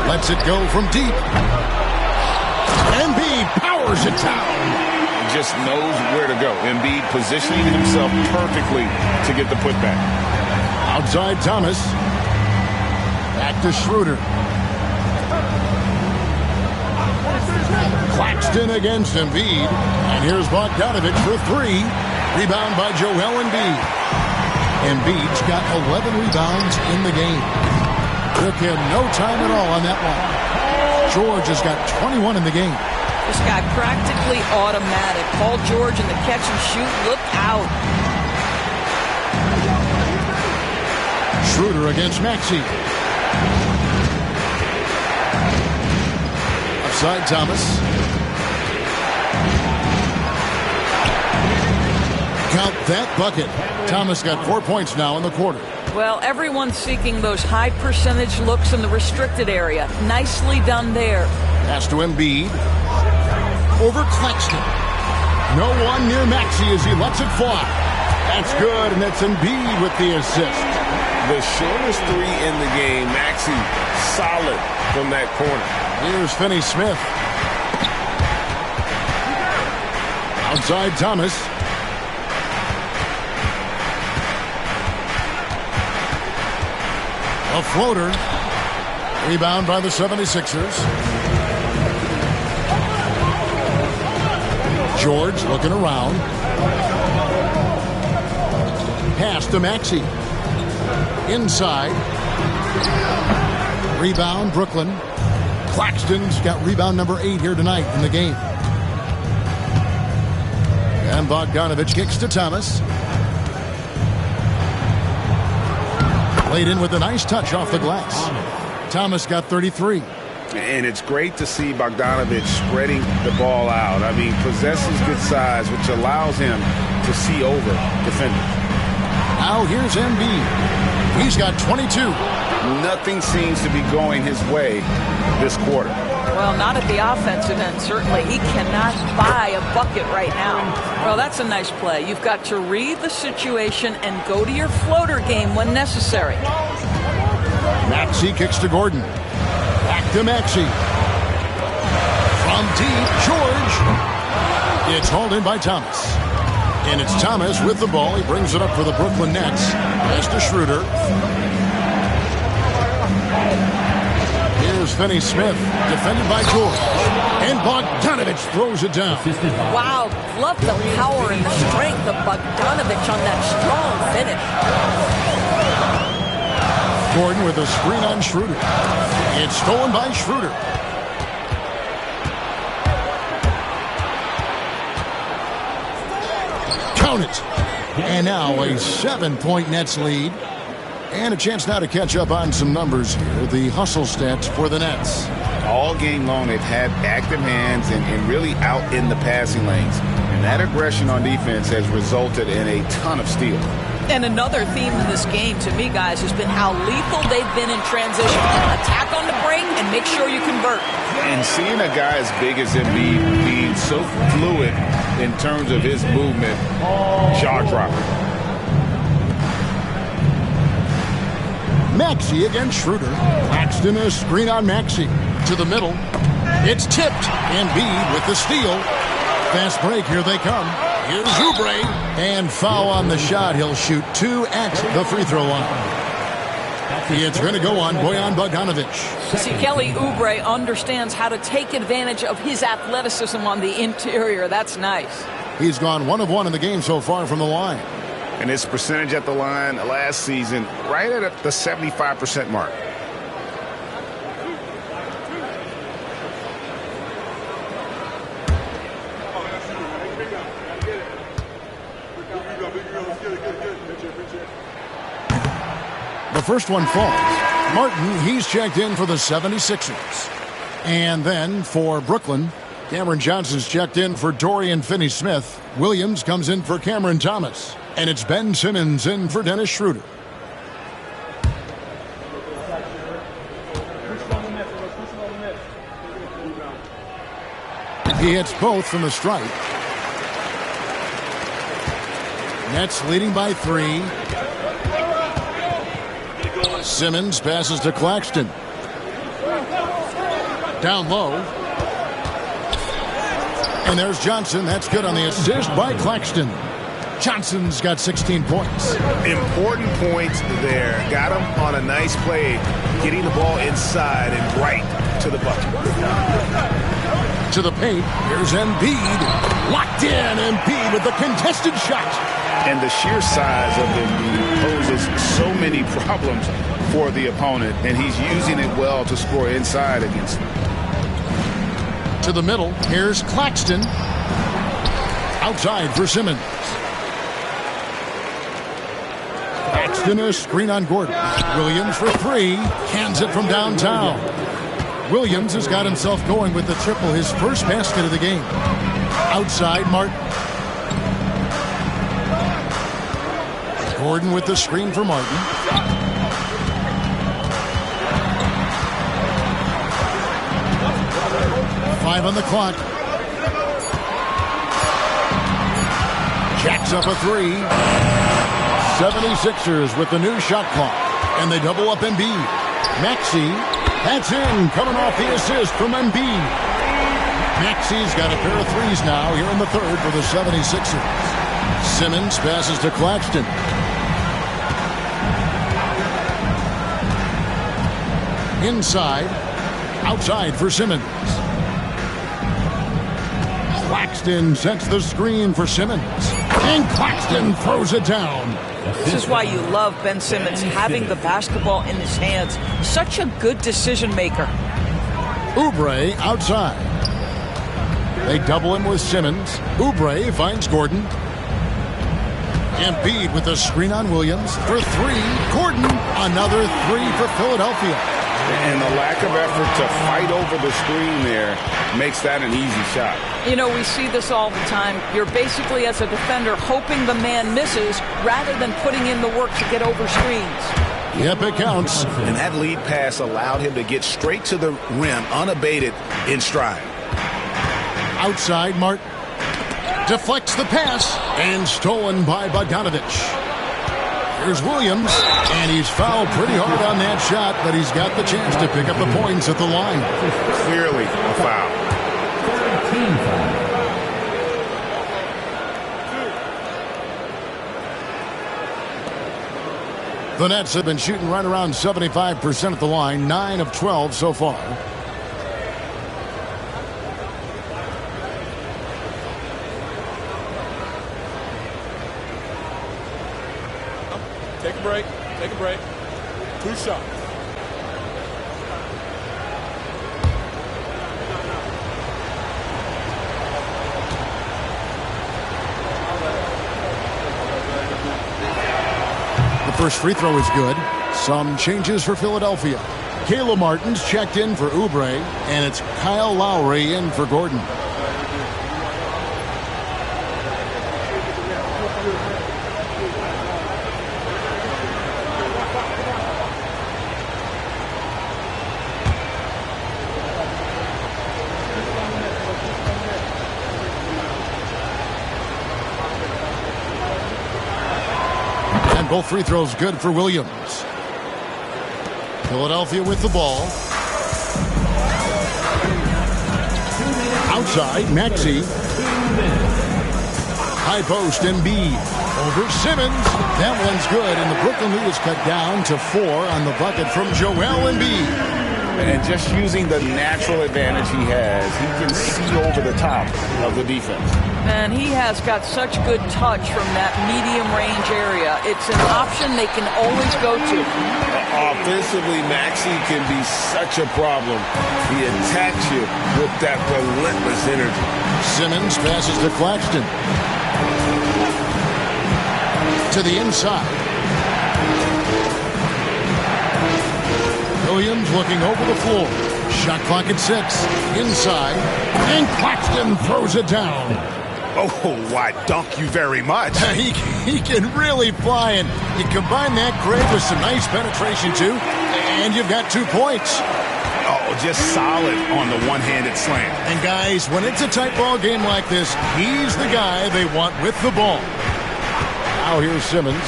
Lets it go from deep. Embiid powers it down. Just knows where to go. Embiid positioning himself perfectly to get the putback. Outside Thomas. Back to Schroeder. Claxton against Embiid. And here's Bogdanovich for 3. Rebound by Joel Embiid. Embiid's got 11 rebounds in the game. Took him no time at all on that one. George has got 21 in the game. This guy practically automatic. Paul George in the catch and shoot. Look out. Schroeder against Maxey. Upside Thomas. Count that bucket. Thomas got 4 points now in the quarter. Well, everyone's seeking those high percentage looks in the restricted area. Nicely done there. Pass to Embiid. Over Claxton. No one near Maxey as he lets it fly. That's good, and that's Embiid with the assist. The shortest 3 in the game. Maxey solid from that corner. Here's Finney-Smith. Outside Thomas. A floater. Rebound by the 76ers. George looking around. Pass to Maxey. Inside. Rebound, Brooklyn. Claxton's got rebound number 8 here tonight in the game. And Bogdanovich kicks to Thomas. Laid in with a nice touch off the glass. Thomas got 33. And it's great to see Bogdanovich spreading the ball out. I mean, possesses good size, which allows him to see over defenders. Now here's Embiid. He's got 22. Nothing seems to be going his way this quarter. Well, not at the offensive end, certainly. He cannot buy a bucket right now. Well, that's a nice play. You've got to read the situation and go to your floater game when necessary. Maxey kicks to Gordon. Back to Maxey. From deep, George. It's hauled in by Thomas. And it's Thomas with the ball. He brings it up for the Brooklyn Nets. Pass to Schroeder. Here's Finney-Smith, defended by George. And Bogdanovich throws it down. Wow, love the power and the strength of Bogdanovich on that strong finish. Gordon with a screen on Schroeder. It's stolen by Schroeder. Count it. And now a 7-point Nets lead. And a chance now to catch up on some numbers here. The hustle stats for the Nets. All game long, they've had active hands and really out in the passing lanes. And that aggression on defense has resulted in a ton of steals. And another theme in this game, to me, guys, has been how lethal they've been in transition. Attack on the break and make sure you convert. And seeing a guy as big as Embiid being so fluid in terms of his movement, jaw-dropping. Maxey against Schroeder. Claxton a screen on Maxey. To the middle. It's tipped. Embiid with the steal. Fast break. Here they come. Here's Oubre. And foul on the shot. He'll shoot 2 at the free throw line. It's going to go on Bojan Bogdanovich. See, Kelly Oubre understands how to take advantage of his athleticism on the interior. That's nice. He's gone 1 of 1 in the game so far from the line. And his percentage at the line last season, right at the 75% mark. The first one falls. Martin, he's checked in for the 76ers. And then for Brooklyn, Cameron Johnson's checked in for Dorian Finney-Smith. Williams comes in for Cameron Thomas. And it's Ben Simmons in for Dennis Schroeder. He hits both from the stripe. Nets leading by 3. Simmons passes to Claxton. Down low. And there's Johnson. That's good on the assist by Claxton. Johnson's got 16 points. Important points there. Got him on a nice play, getting the ball inside and right to the bucket. To the paint. Here's Embiid. Locked in. Embiid with the contested shot. And the sheer size of Embiid poses so many problems for the opponent, and he's using it well to score inside against them. To the middle. Here's Claxton. Outside for Simmons. Claxton a screen on Gordon. Williams for 3. Hands it from downtown. Williams has got himself going with the triple, his first basket of the game. Outside, Martin. Gordon with the screen for Martin. Five on the clock. Jacks up a 3. 76ers with the new shot clock. And they double up Embiid. Maxey, that's in, coming off the assist from Embiid. Maxey's got a pair of 3s now here in the third for the 76ers. Simmons passes to Claxton. Inside, outside for Simmons. Claxton sets the screen for Simmons. And Claxton throws it down. This is why you love Ben Simmons having the basketball in his hands. Such a good decision maker. Oubre outside. They double him with Simmons. Oubre finds Gordon. Embiid with a screen on Williams for 3. Gordon, another 3 for Philadelphia. And the lack of effort to fight over the screen there makes that an easy shot. You know, we see this all the time. You're basically, as a defender, hoping the man misses rather than putting in the work to get over screens. Yep, it counts. And that lead pass allowed him to get straight to the rim, unabated, in stride. Outside, Martin deflects the pass and stolen by Bogdanovich. Here's Williams, and he's fouled pretty hard on that shot, but he's got the chance to pick up the points at the line. Clearly a foul. 13 foul. The Nets have been shooting right around 75% at the line, 9 of 12 so far. Take a break. Take a break. 2 shots. The first free throw is good. Some changes for Philadelphia. Caleb Martin's checked in for Oubre, and it's Kyle Lowry in for Gordon. Both free throws good for Williams. Philadelphia with the ball. Outside, Maxey. High post, Embiid. Over Simmons. That one's good, and the Brooklyn lead is cut down to 4 on the bucket from Joel Embiid. And just using the natural advantage he has, he can see over the top of the defense. And he has got such good touch from that medium range area. It's an option they can always go to. Offensively, Maxey can be such a problem. He attacks you with that relentless energy. Simmons passes to Claxton. To the inside. Williams looking over the floor. Shot clock at 6. Inside. And Claxton throws it down. Oh, why, thank you very much. He can really fly, and you combine that grade with some nice penetration, too, and you've got 2 points. Oh, just solid on the one-handed slam. And guys, when it's a tight ball game like this, he's the guy they want with the ball. Now here's Simmons.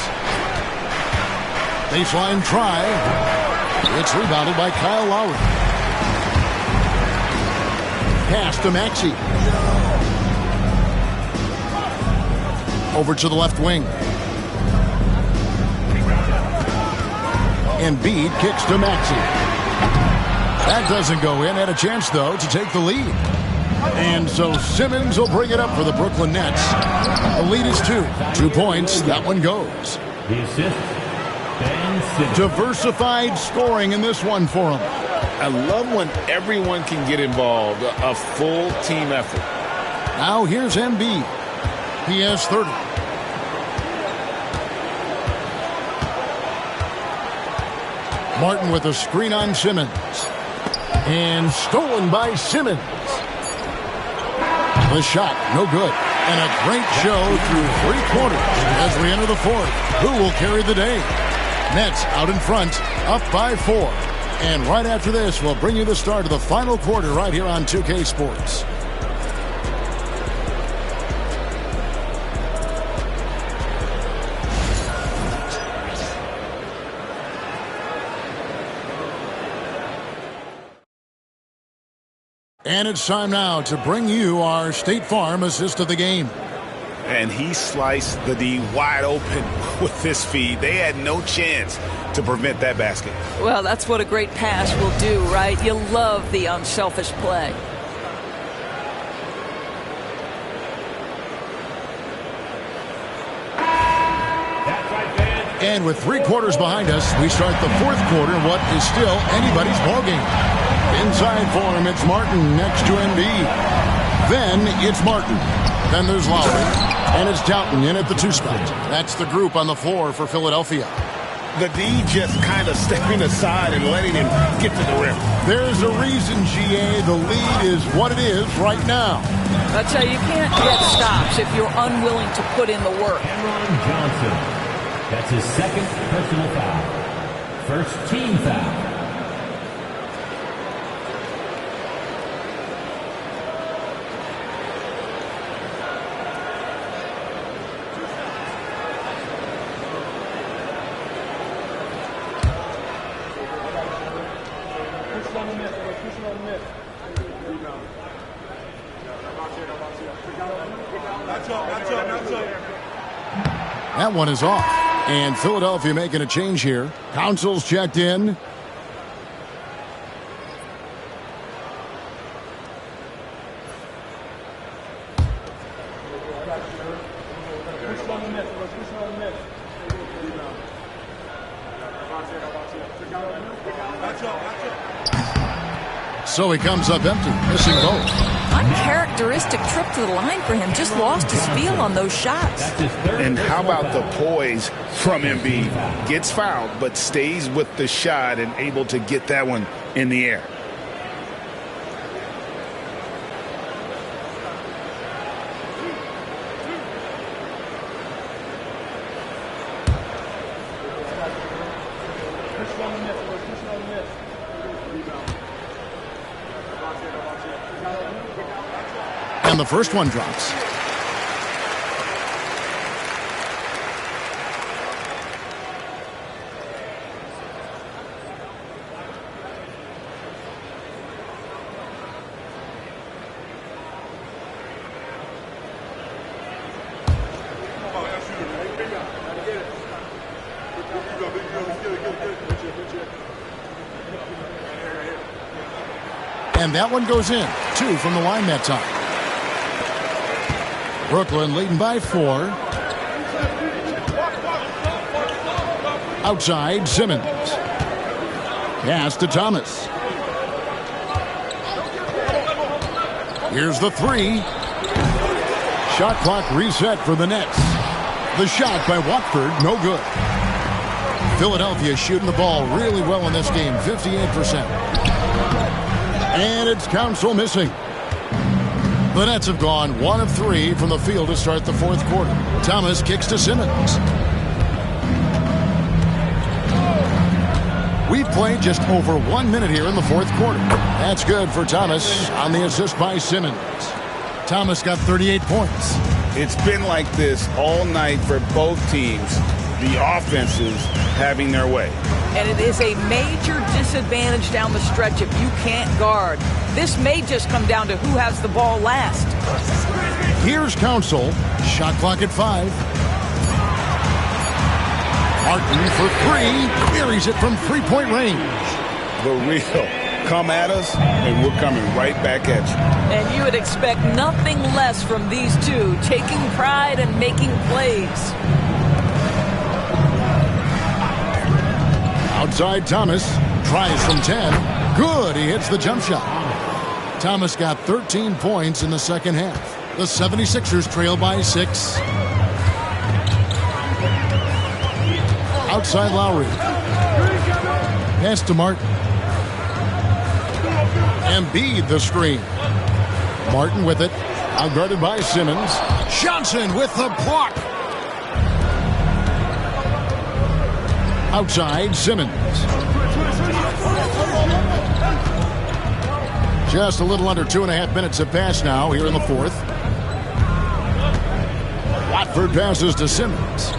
Baseline try. It's rebounded by Kyle Lowry. Pass to Maxey. Over to the left wing. Embiid kicks to Maxey. That doesn't go in. Had a chance, though, to take the lead. And so Simmons will bring it up for the Brooklyn Nets. The lead is 2. 2 points. That one goes. The assist, Ben Simmons. Diversified scoring in this one for him. I love when everyone can get involved. A full team effort. Now here's Embiid. He has 30. Martin with a screen on Simmons. And stolen by Simmons. The shot, no good. And a great show through 3 quarters as we enter the 4th. Who will carry the day? Nets out in front, up by 4. And right after this, we'll bring you the start of the final quarter right here on 2K Sports. And it's time now to bring you our State Farm assist of the game. And he sliced the D wide open with this feed. They had no chance to prevent that basket. Well, that's what a great pass will do, right? You love the unselfish play. And with 3 quarters behind us, we start the 4th quarter in what is still anybody's ballgame. Inside for him, it's Martin next to Embiid. Then it's Martin. Then there's Lowry. And it's Doughton in at the 2 spot. That's the group on the floor for Philadelphia. The D just kind of stepping aside and letting him get to the rim. There's a reason, GA. The lead is what it is right now. I tell you, you can't get stops if you're unwilling to put in the work. Cameron Johnson. That's his 2nd personal foul. First team foul. That one is off. And Philadelphia making a change here. Council's checked in. So he comes up empty, missing both. Uncharacteristic trip to the line for him. Just lost his feel on those shots. And how about the poise from Embiid? Gets fouled, but stays with the shot and able to get that one in the air. And the first one drops. And that one goes in. 2 from the line that time. Brooklyn leading by 4. Outside, Simmons. Pass to Thomas. Here's the 3. Shot clock reset for the Nets. The shot by Watford, no good. Philadelphia shooting the ball really well in this game, 58%. And it's Council missing. The Nets have gone 1 of 3 from the field to start the 4th quarter. Thomas kicks to Simmons. We've played just over 1 minute here in the fourth quarter. That's good for Thomas on the assist by Simmons. Thomas got 38 points. It's been like this all night for both teams. The offenses having their way. And it is a major disadvantage down the stretch if you can't guard. This may just come down to who has the ball last. Here's Council. Shot clock at 5. Martin for 3. Buries it from three-point range. The real. Come at us, and we're coming right back at you. And you would expect nothing less from these two, taking pride and making plays. Outside Thomas. Tries from 10. Good. He hits the jump shot. Thomas got 13 points in the second half. The 76ers trail by 6. Outside Lowry. Pass to Martin. Embiid the screen. Martin with it. Outguarded by Simmons. Johnson with the block. Outside Simmons. Just a little under 2.5 minutes have passed now here in the fourth. Watford passes to Simmons.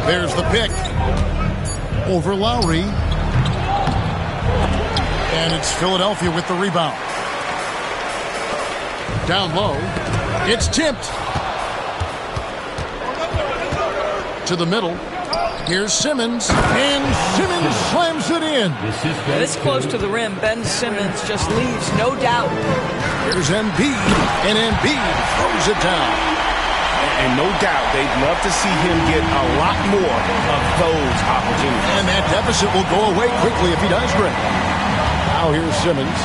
There's the pick. Over Lowry. And it's Philadelphia with the rebound. Down low. It's tipped. To the middle. Here's Simmons. And Simmons slams it in. This close to the rim, Ben Simmons just leaves, no doubt. Here's Embiid. And Embiid throws it down. And no doubt, they'd love to see him get a lot more of those opportunities. And that deficit will go away quickly if he does great. Now here's Simmons.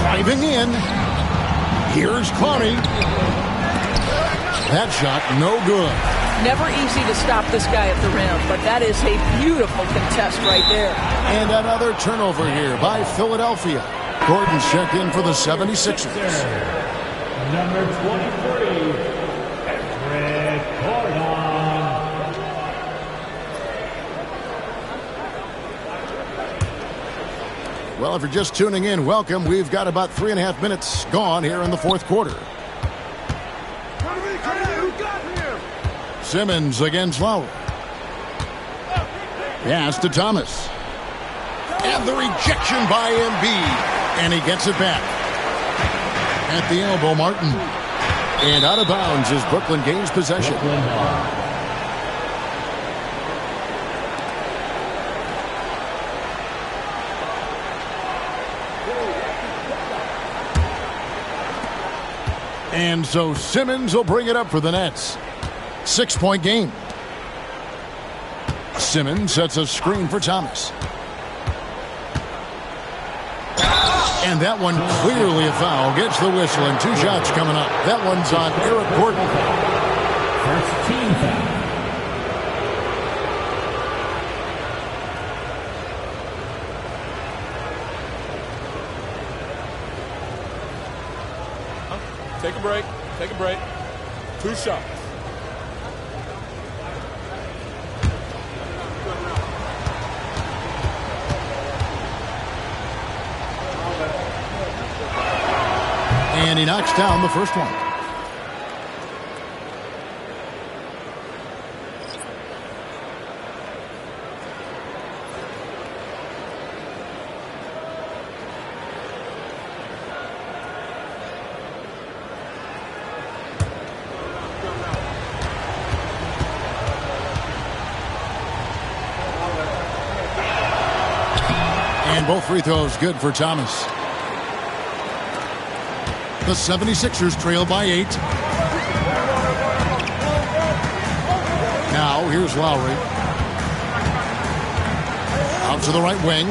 Driving in. Here's Clowney. That shot, no good. Never easy to stop this guy at the rim, but that is a beautiful contest right there. And another turnover here by Philadelphia. Gordon's checked in for the 76ers. Number 23, Eric Gordon. Well, if you're just tuning in, welcome. We've got about 3.5 minutes gone here in the fourth quarter. Simmons against Lowry. Pass to Thomas. And the rejection by Embiid. And he gets it back. At the elbow, Martin. And out of bounds as Brooklyn gains possession. And so Simmons will bring it up for the Nets. 6-point game. Simmons sets a screen for Thomas. And that one clearly a foul. Gets the whistle and 2 shots coming up. That one's on Eric Gordon. First team foul. Take a break. Take a break. 2 shots. And he knocks down the first one. And both free throws good for Thomas. The 76ers trail by 8. Now here's Lowry. Out to the right wing.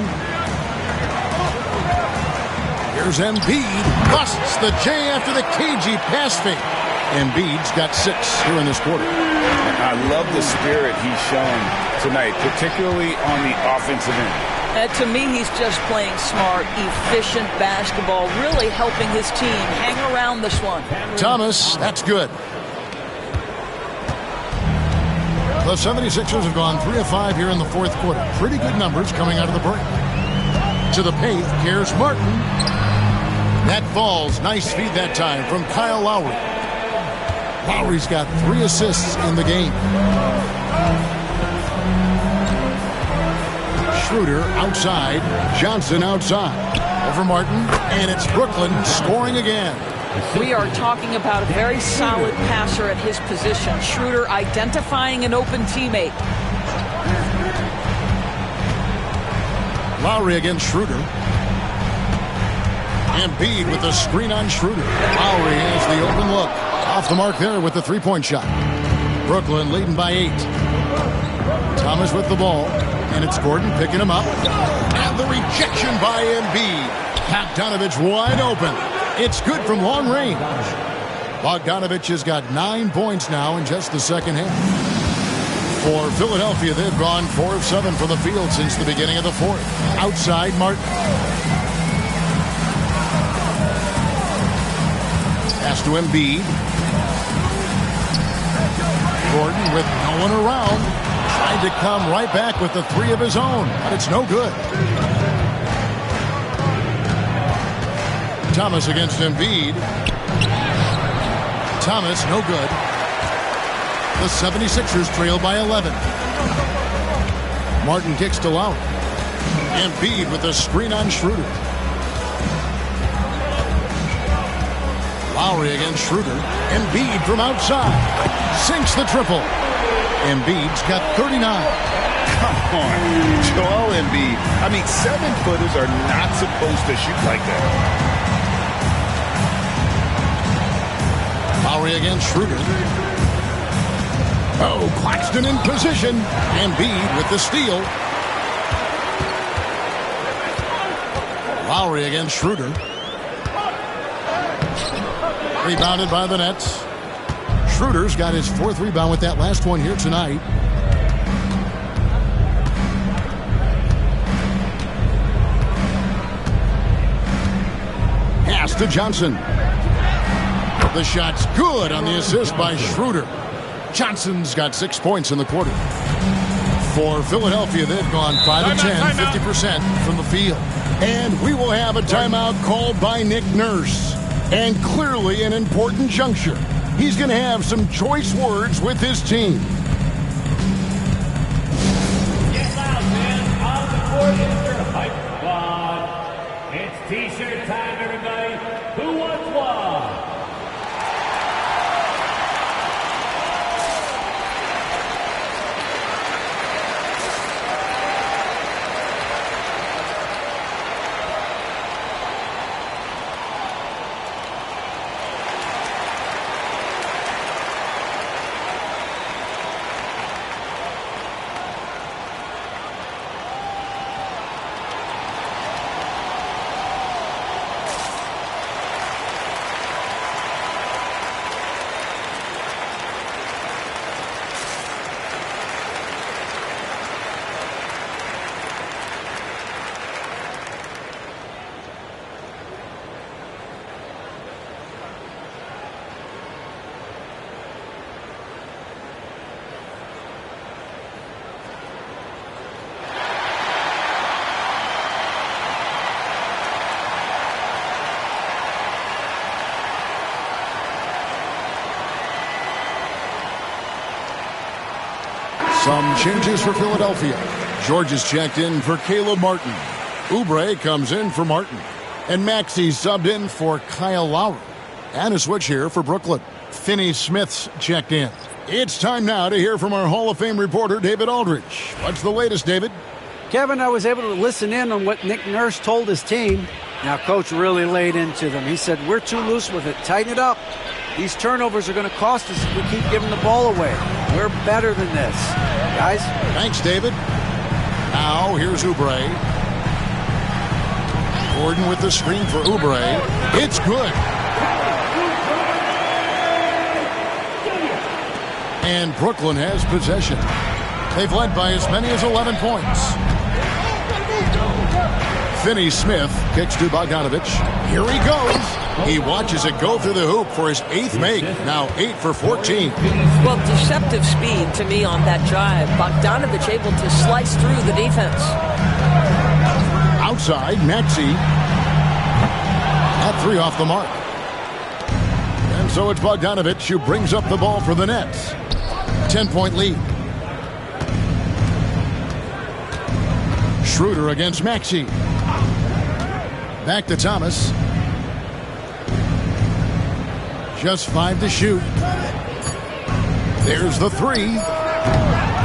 Here's Embiid. Busts the J after the cagey pass fake. Embiid's got 6 here in this quarter. I love the spirit he's shown tonight, particularly on the offensive end. To me, he's just playing smart, efficient basketball, really helping his team hang around this one. Thomas, that's good. The 76ers have gone 3 of 5 here in the fourth quarter. Pretty good numbers coming out of the break. To the paint, here's Martin. That falls. Nice feed that time from Kyle Lowry. Lowry's got 3 assists in the game. Schroeder outside. Johnson outside. Over Martin. And it's Brooklyn scoring again. We are talking about a very solid passer at his position. Schroeder identifying an open teammate. Lowry against Schroeder. Embiid with the screen on Schroeder. Lowry has the open look. Off the mark there with the three-point shot. Brooklyn leading by 8. Thomas with the ball. And it's Gordon picking him up. And the rejection by Embiid. Bogdanovich wide open. It's good from long range. Bogdanovich has got 9 points now in just the second half. For Philadelphia, they've gone 4 of 7 from the field since the beginning of the fourth. Outside, Martin. Pass to Embiid. Gordon with no one around. Tried to come right back with the 3 of his own, but it's no good. Thomas against Embiid. Thomas, no good. The 76ers trail by 11. Martin kicks to Lowry. Embiid with a screen on Schroeder. Lowry against Schroeder. Embiid from outside. Sinks the triple. Embiid's got 39. Come on, Joel Embiid. I mean, 7-footers are not supposed to shoot like that. Lowry against Schroeder. Oh, Claxton in position. Embiid with the steal. Lowry against Schroeder. Rebounded by the Nets. Schroeder's got his 4th rebound with that last one here tonight. Pass to Johnson. The shot's good on the assist by Schroeder. Johnson's got 6 points in the quarter. For Philadelphia, they've gone 5 of 10, 50% from the field. And we will have a timeout called by Nick Nurse. And clearly an important juncture. He's going to have some choice words with his team. Get loud, man. On the court is your hype squad. It's T-shirt time, everybody. Who wants one? Some changes for Philadelphia. George is checked in for Caleb Martin. Oubre comes in for Martin. And Maxey subbed in for Kyle Lowry. And a switch here for Brooklyn. Finney Smith's checked in. It's time now to hear from our Hall of Fame reporter, David Aldridge. What's the latest, David? Kevin, I was able to listen in on what Nick Nurse told his team. Now, Coach really laid into them. He said, we're too loose with it. Tighten it up. These turnovers are going to cost us if we keep giving the ball away. We're better than this. Guys? Thanks, David. Now, here's Oubre. Gordon with the screen for Oubre. It's good. And Brooklyn has possession. They've led by as many as 11 points. Finney-Smith kicks to Bogdanovich. Here he goes. He watches it go through the hoop for his 8th make. Now 8 for 14. Well, deceptive speed to me on that drive. Bogdanovich able to slice through the defense. Outside, Maxey. At 3 off the mark. And so it's Bogdanovich who brings up the ball for the Nets. 10-point lead. Schroeder against Maxey. Back to Thomas. Just 5 to shoot. There's the 3.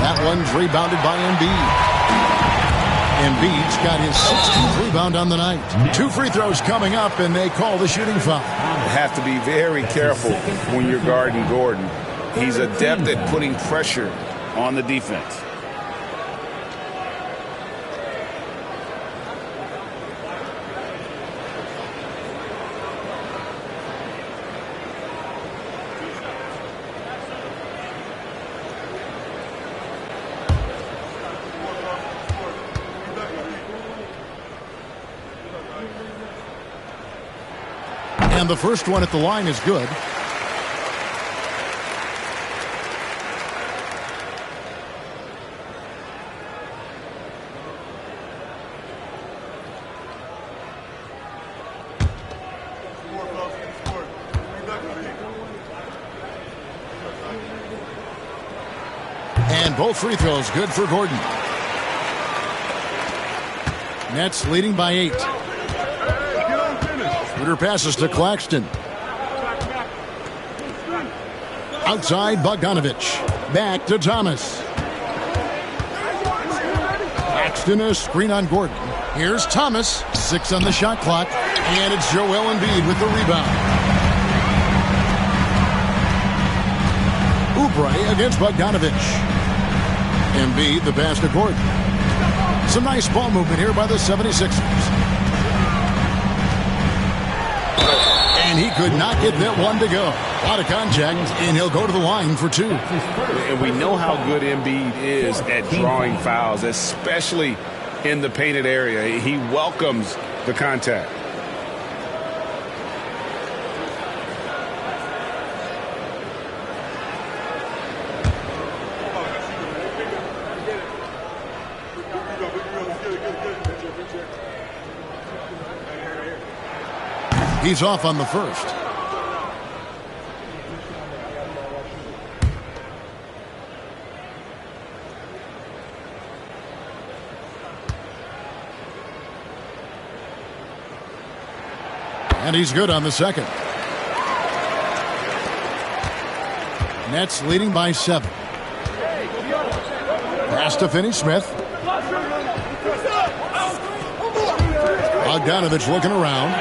That one's rebounded by Embiid. Embiid's got his 16th rebound on the night. 2 free throws coming up, and they call the shooting foul. You have to be very careful when you're guarding Gordon. He's adept at putting pressure on the defense. And the first one at the line is good. And both free throws good for Gordon. Nets leading by 8. Schroeder passes to Claxton. Outside, Bogdanovich. Back to Thomas. Claxton, a screen on Gordon. Here's Thomas. 6 on the shot clock. And it's Joel Embiid with the rebound. Oubre against Bogdanovich. Embiid, the pass to Gordon. Some nice ball movement here by the 76ers. And he could not get that one to go. A lot of contact, and he'll go to the line for 2. And we know how good Embiid is at drawing fouls, especially in the painted area. He welcomes the contact. He's off on the first. And he's good on the second. Nets leading by 7. Pass to Finney-Smith. Bogdanovich looking around.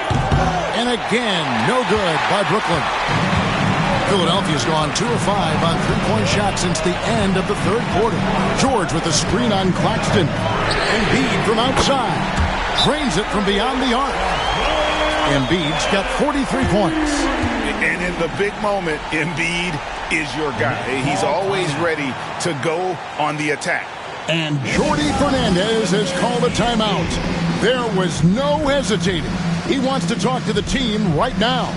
And again, no good by Brooklyn. Philadelphia's gone 2 of 5 on 3-point shots since the end of the 3rd quarter. George with the screen on Claxton. Embiid from outside. Drains it from beyond the arc. Embiid's got 43 points. And in the big moment, Embiid is your guy. He's always ready to go on the attack. And Jordi Fernandez has called a timeout. There was no hesitating. He wants to talk to the team right now.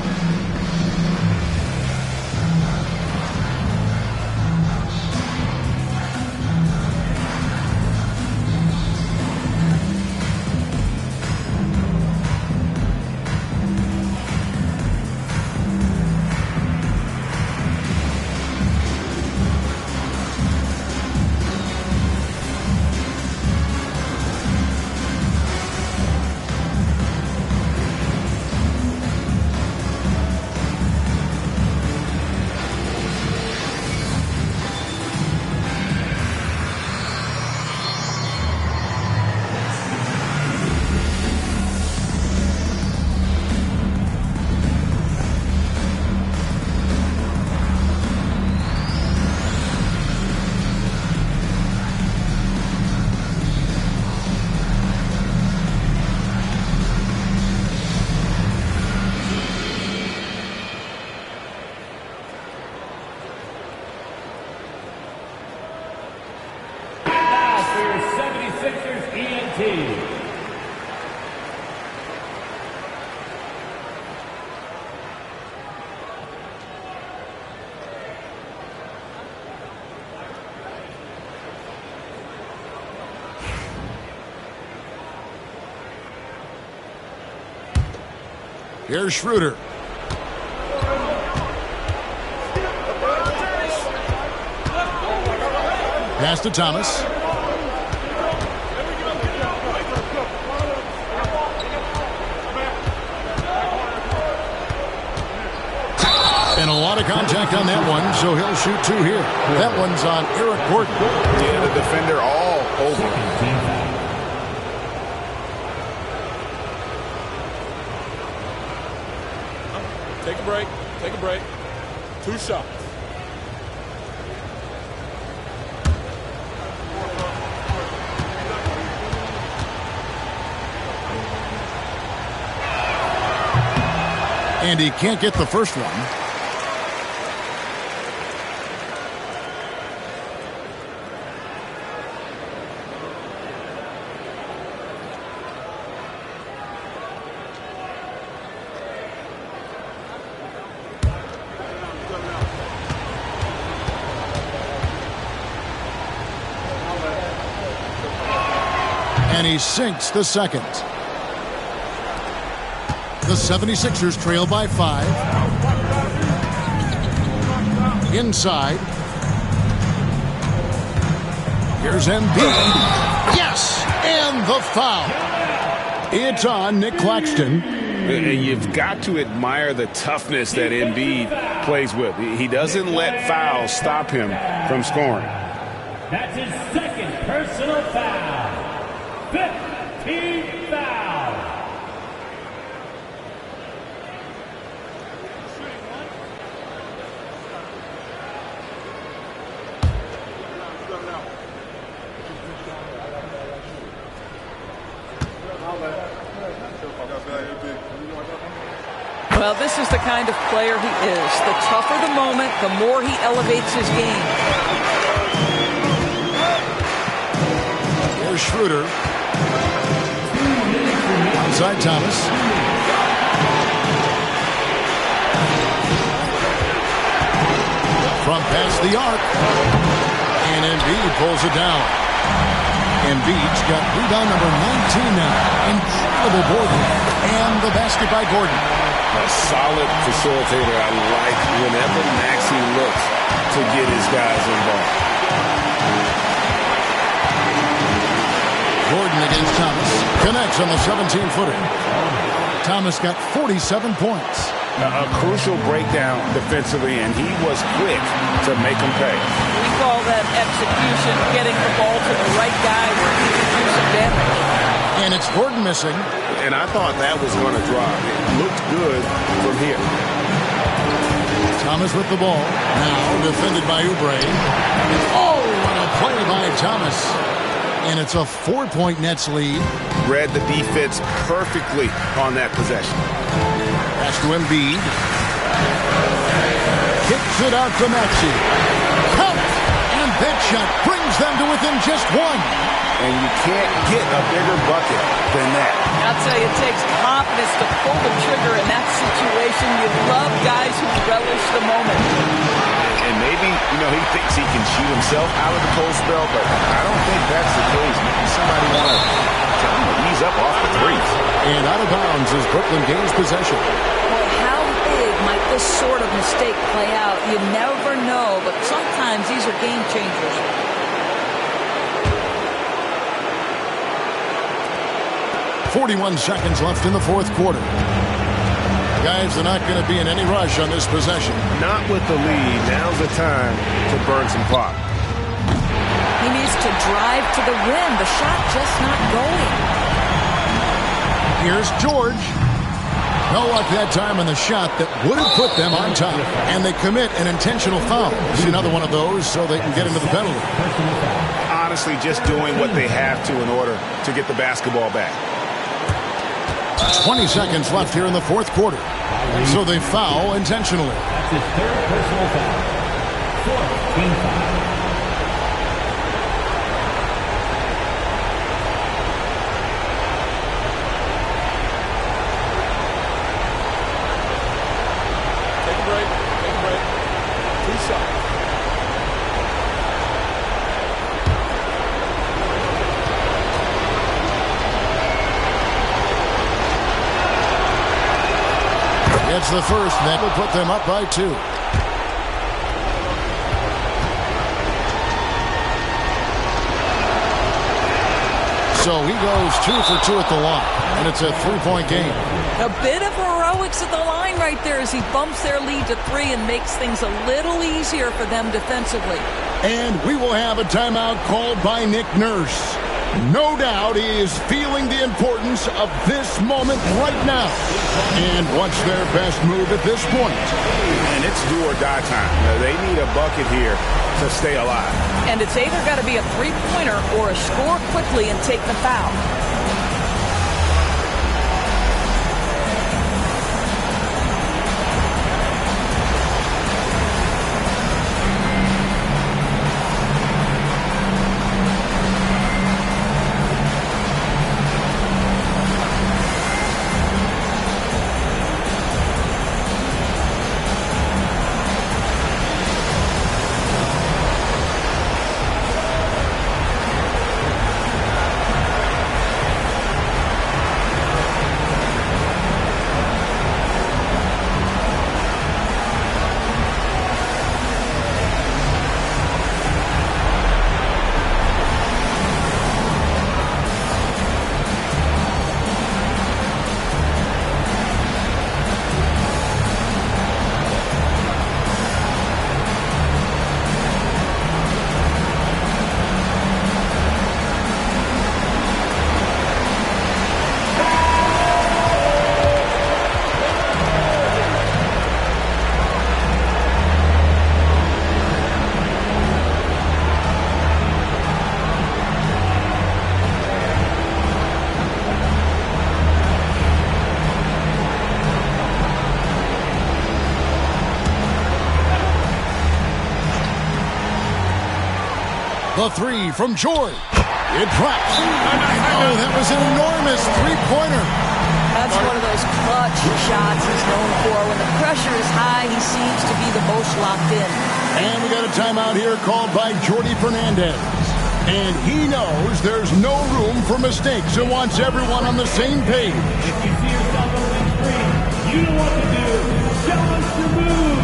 Here's Schroeder. Pass to Thomas. And a lot of contact on that one, so he'll shoot 2 here. That one's on Eric Gordon. Yeah, the defender all over. Take a break. Take a break. 2 shots. And he can't get the first one. And he sinks the second. The 76ers trail by 5. Inside. Here's Embiid. Yes! And the foul. It's on Nick Claxton. You've got to admire the toughness that Embiid plays with. He doesn't let fouls stop him from scoring. That's his second personal foul. 15th foul. Well, this is the kind of player he is. The tougher the moment, the more he elevates his game. Here's Schroeder. Outside Thomas. From past the arc. And Embiid pulls it down. Embiid's got rebound number 19 now. Incredible boarding. And the basket by Gordon. A solid facilitator. I like whenever Maxey looks to get his guys involved. Gordon against Thomas. Connects on the 17-footer. Thomas got 47 points. A crucial breakdown defensively, and he was quick to make them pay. We call that execution, getting the ball to the right guy where he can do some damage. And it's Gordon missing. And I thought that was going to drop. It looked good from here. Thomas with the ball. Now defended by Oubre. Oh, what a play by Thomas. And it's a 4-point Nets lead. Read the defense perfectly on that possession. Pass to Embiid. Kicks it out to Maxey. Count! And that shot brings them to within just 1. And you can't get a bigger bucket than that. I'll tell you, it takes confidence to pull the trigger in that situation. You love guys who relish the moment. And maybe, he thinks he can shoot himself out of the cold spell, but I don't think that's the case. Maybe somebody want to tell him to ease up off the threes. And out of bounds as Brooklyn gains possession. Well, how big might this sort of mistake play out? You never know, but sometimes these are game changers. .41 seconds left in the fourth quarter. Guys, they're not going to be in any rush on this possession. Not with the lead. Now's the time to burn some clock. He needs to drive to the rim. The shot just not going. Here's George. No luck that time on the shot that would have put them on top. And they commit an intentional foul. See another one of those so they can get into the penalty. Honestly, just doing what they have to in order to get the basketball back. 20 seconds left here in the fourth quarter. So they foul intentionally. That's his third personal foul. Fourth team foul. Take a break. Take a break. 2 shots. the first, and that will put them up by 2. So he goes 2 for 2 at the line, and it's a 3-point game. A bit of heroics at the line right there as he bumps their lead to 3 and makes things a little easier for them defensively. And we will have a timeout called by Nick Nurse. No doubt he is feeling the importance of this moment right now. And what's their best move at this point? And it's do or die time. They need a bucket here to stay alive. And it's either got to be a three-pointer or a score quickly and take the foul. The 3 from George. It drops. Oh, that was an enormous three-pointer. That's one of those clutch shots he's known for. When the pressure is high, he seems to be the most locked in. And we got a timeout here called by Jordi Fernandez. And he knows there's no room for mistakes and wants everyone on the same page. If you see yourself on the screen, you know what to do. Show us your move.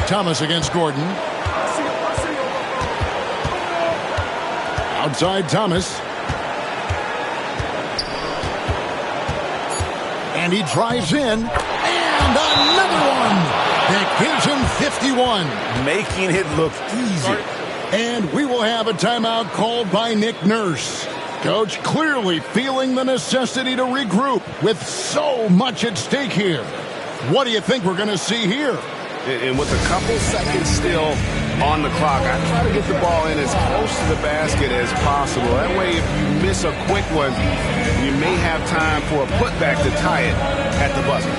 Thomas against Gordon. Outside Thomas. And he drives in. And another one that gives him 51. Making it look easy. And we will have a timeout called by Nick Nurse. Coach clearly feeling the necessity to regroup with so much at stake here. What do you think we're going to see here? And with a couple seconds still on the clock, I try to get the ball in as close to the basket as possible. That way, if you miss a quick one, you may have time for a putback to tie it at the buzzer.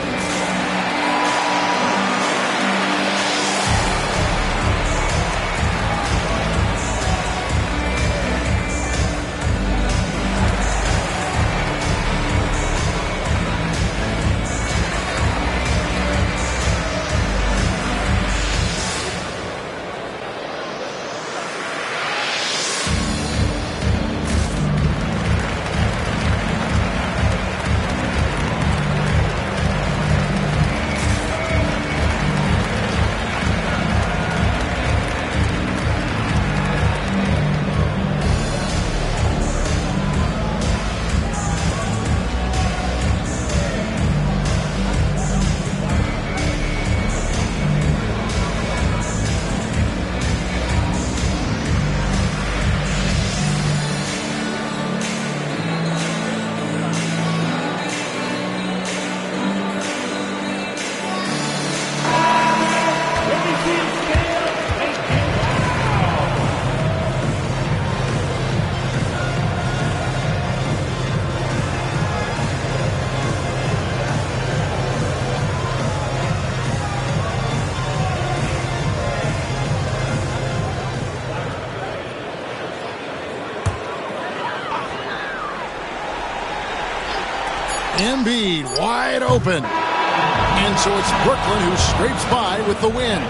Embiid wide open. And so it's Brooklyn who scrapes by with the win.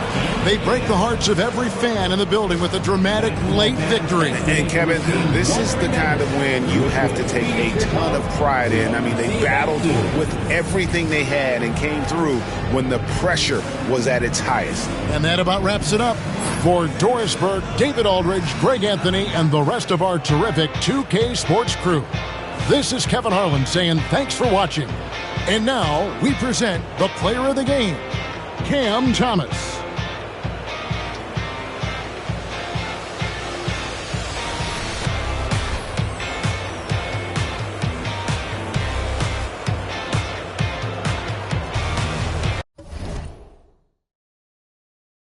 They break the hearts of every fan in the building with a dramatic late victory. And Kevin, this is the kind of win you have to take a ton of pride in. I mean, they battled with everything they had and came through when the pressure was at its highest. And that about wraps it up. For Doris Burke, David Aldridge, Greg Anthony, and the rest of our terrific 2K Sports crew, this is Kevin Harlan saying thanks for watching. And now we present the player of the game, Cam Thomas.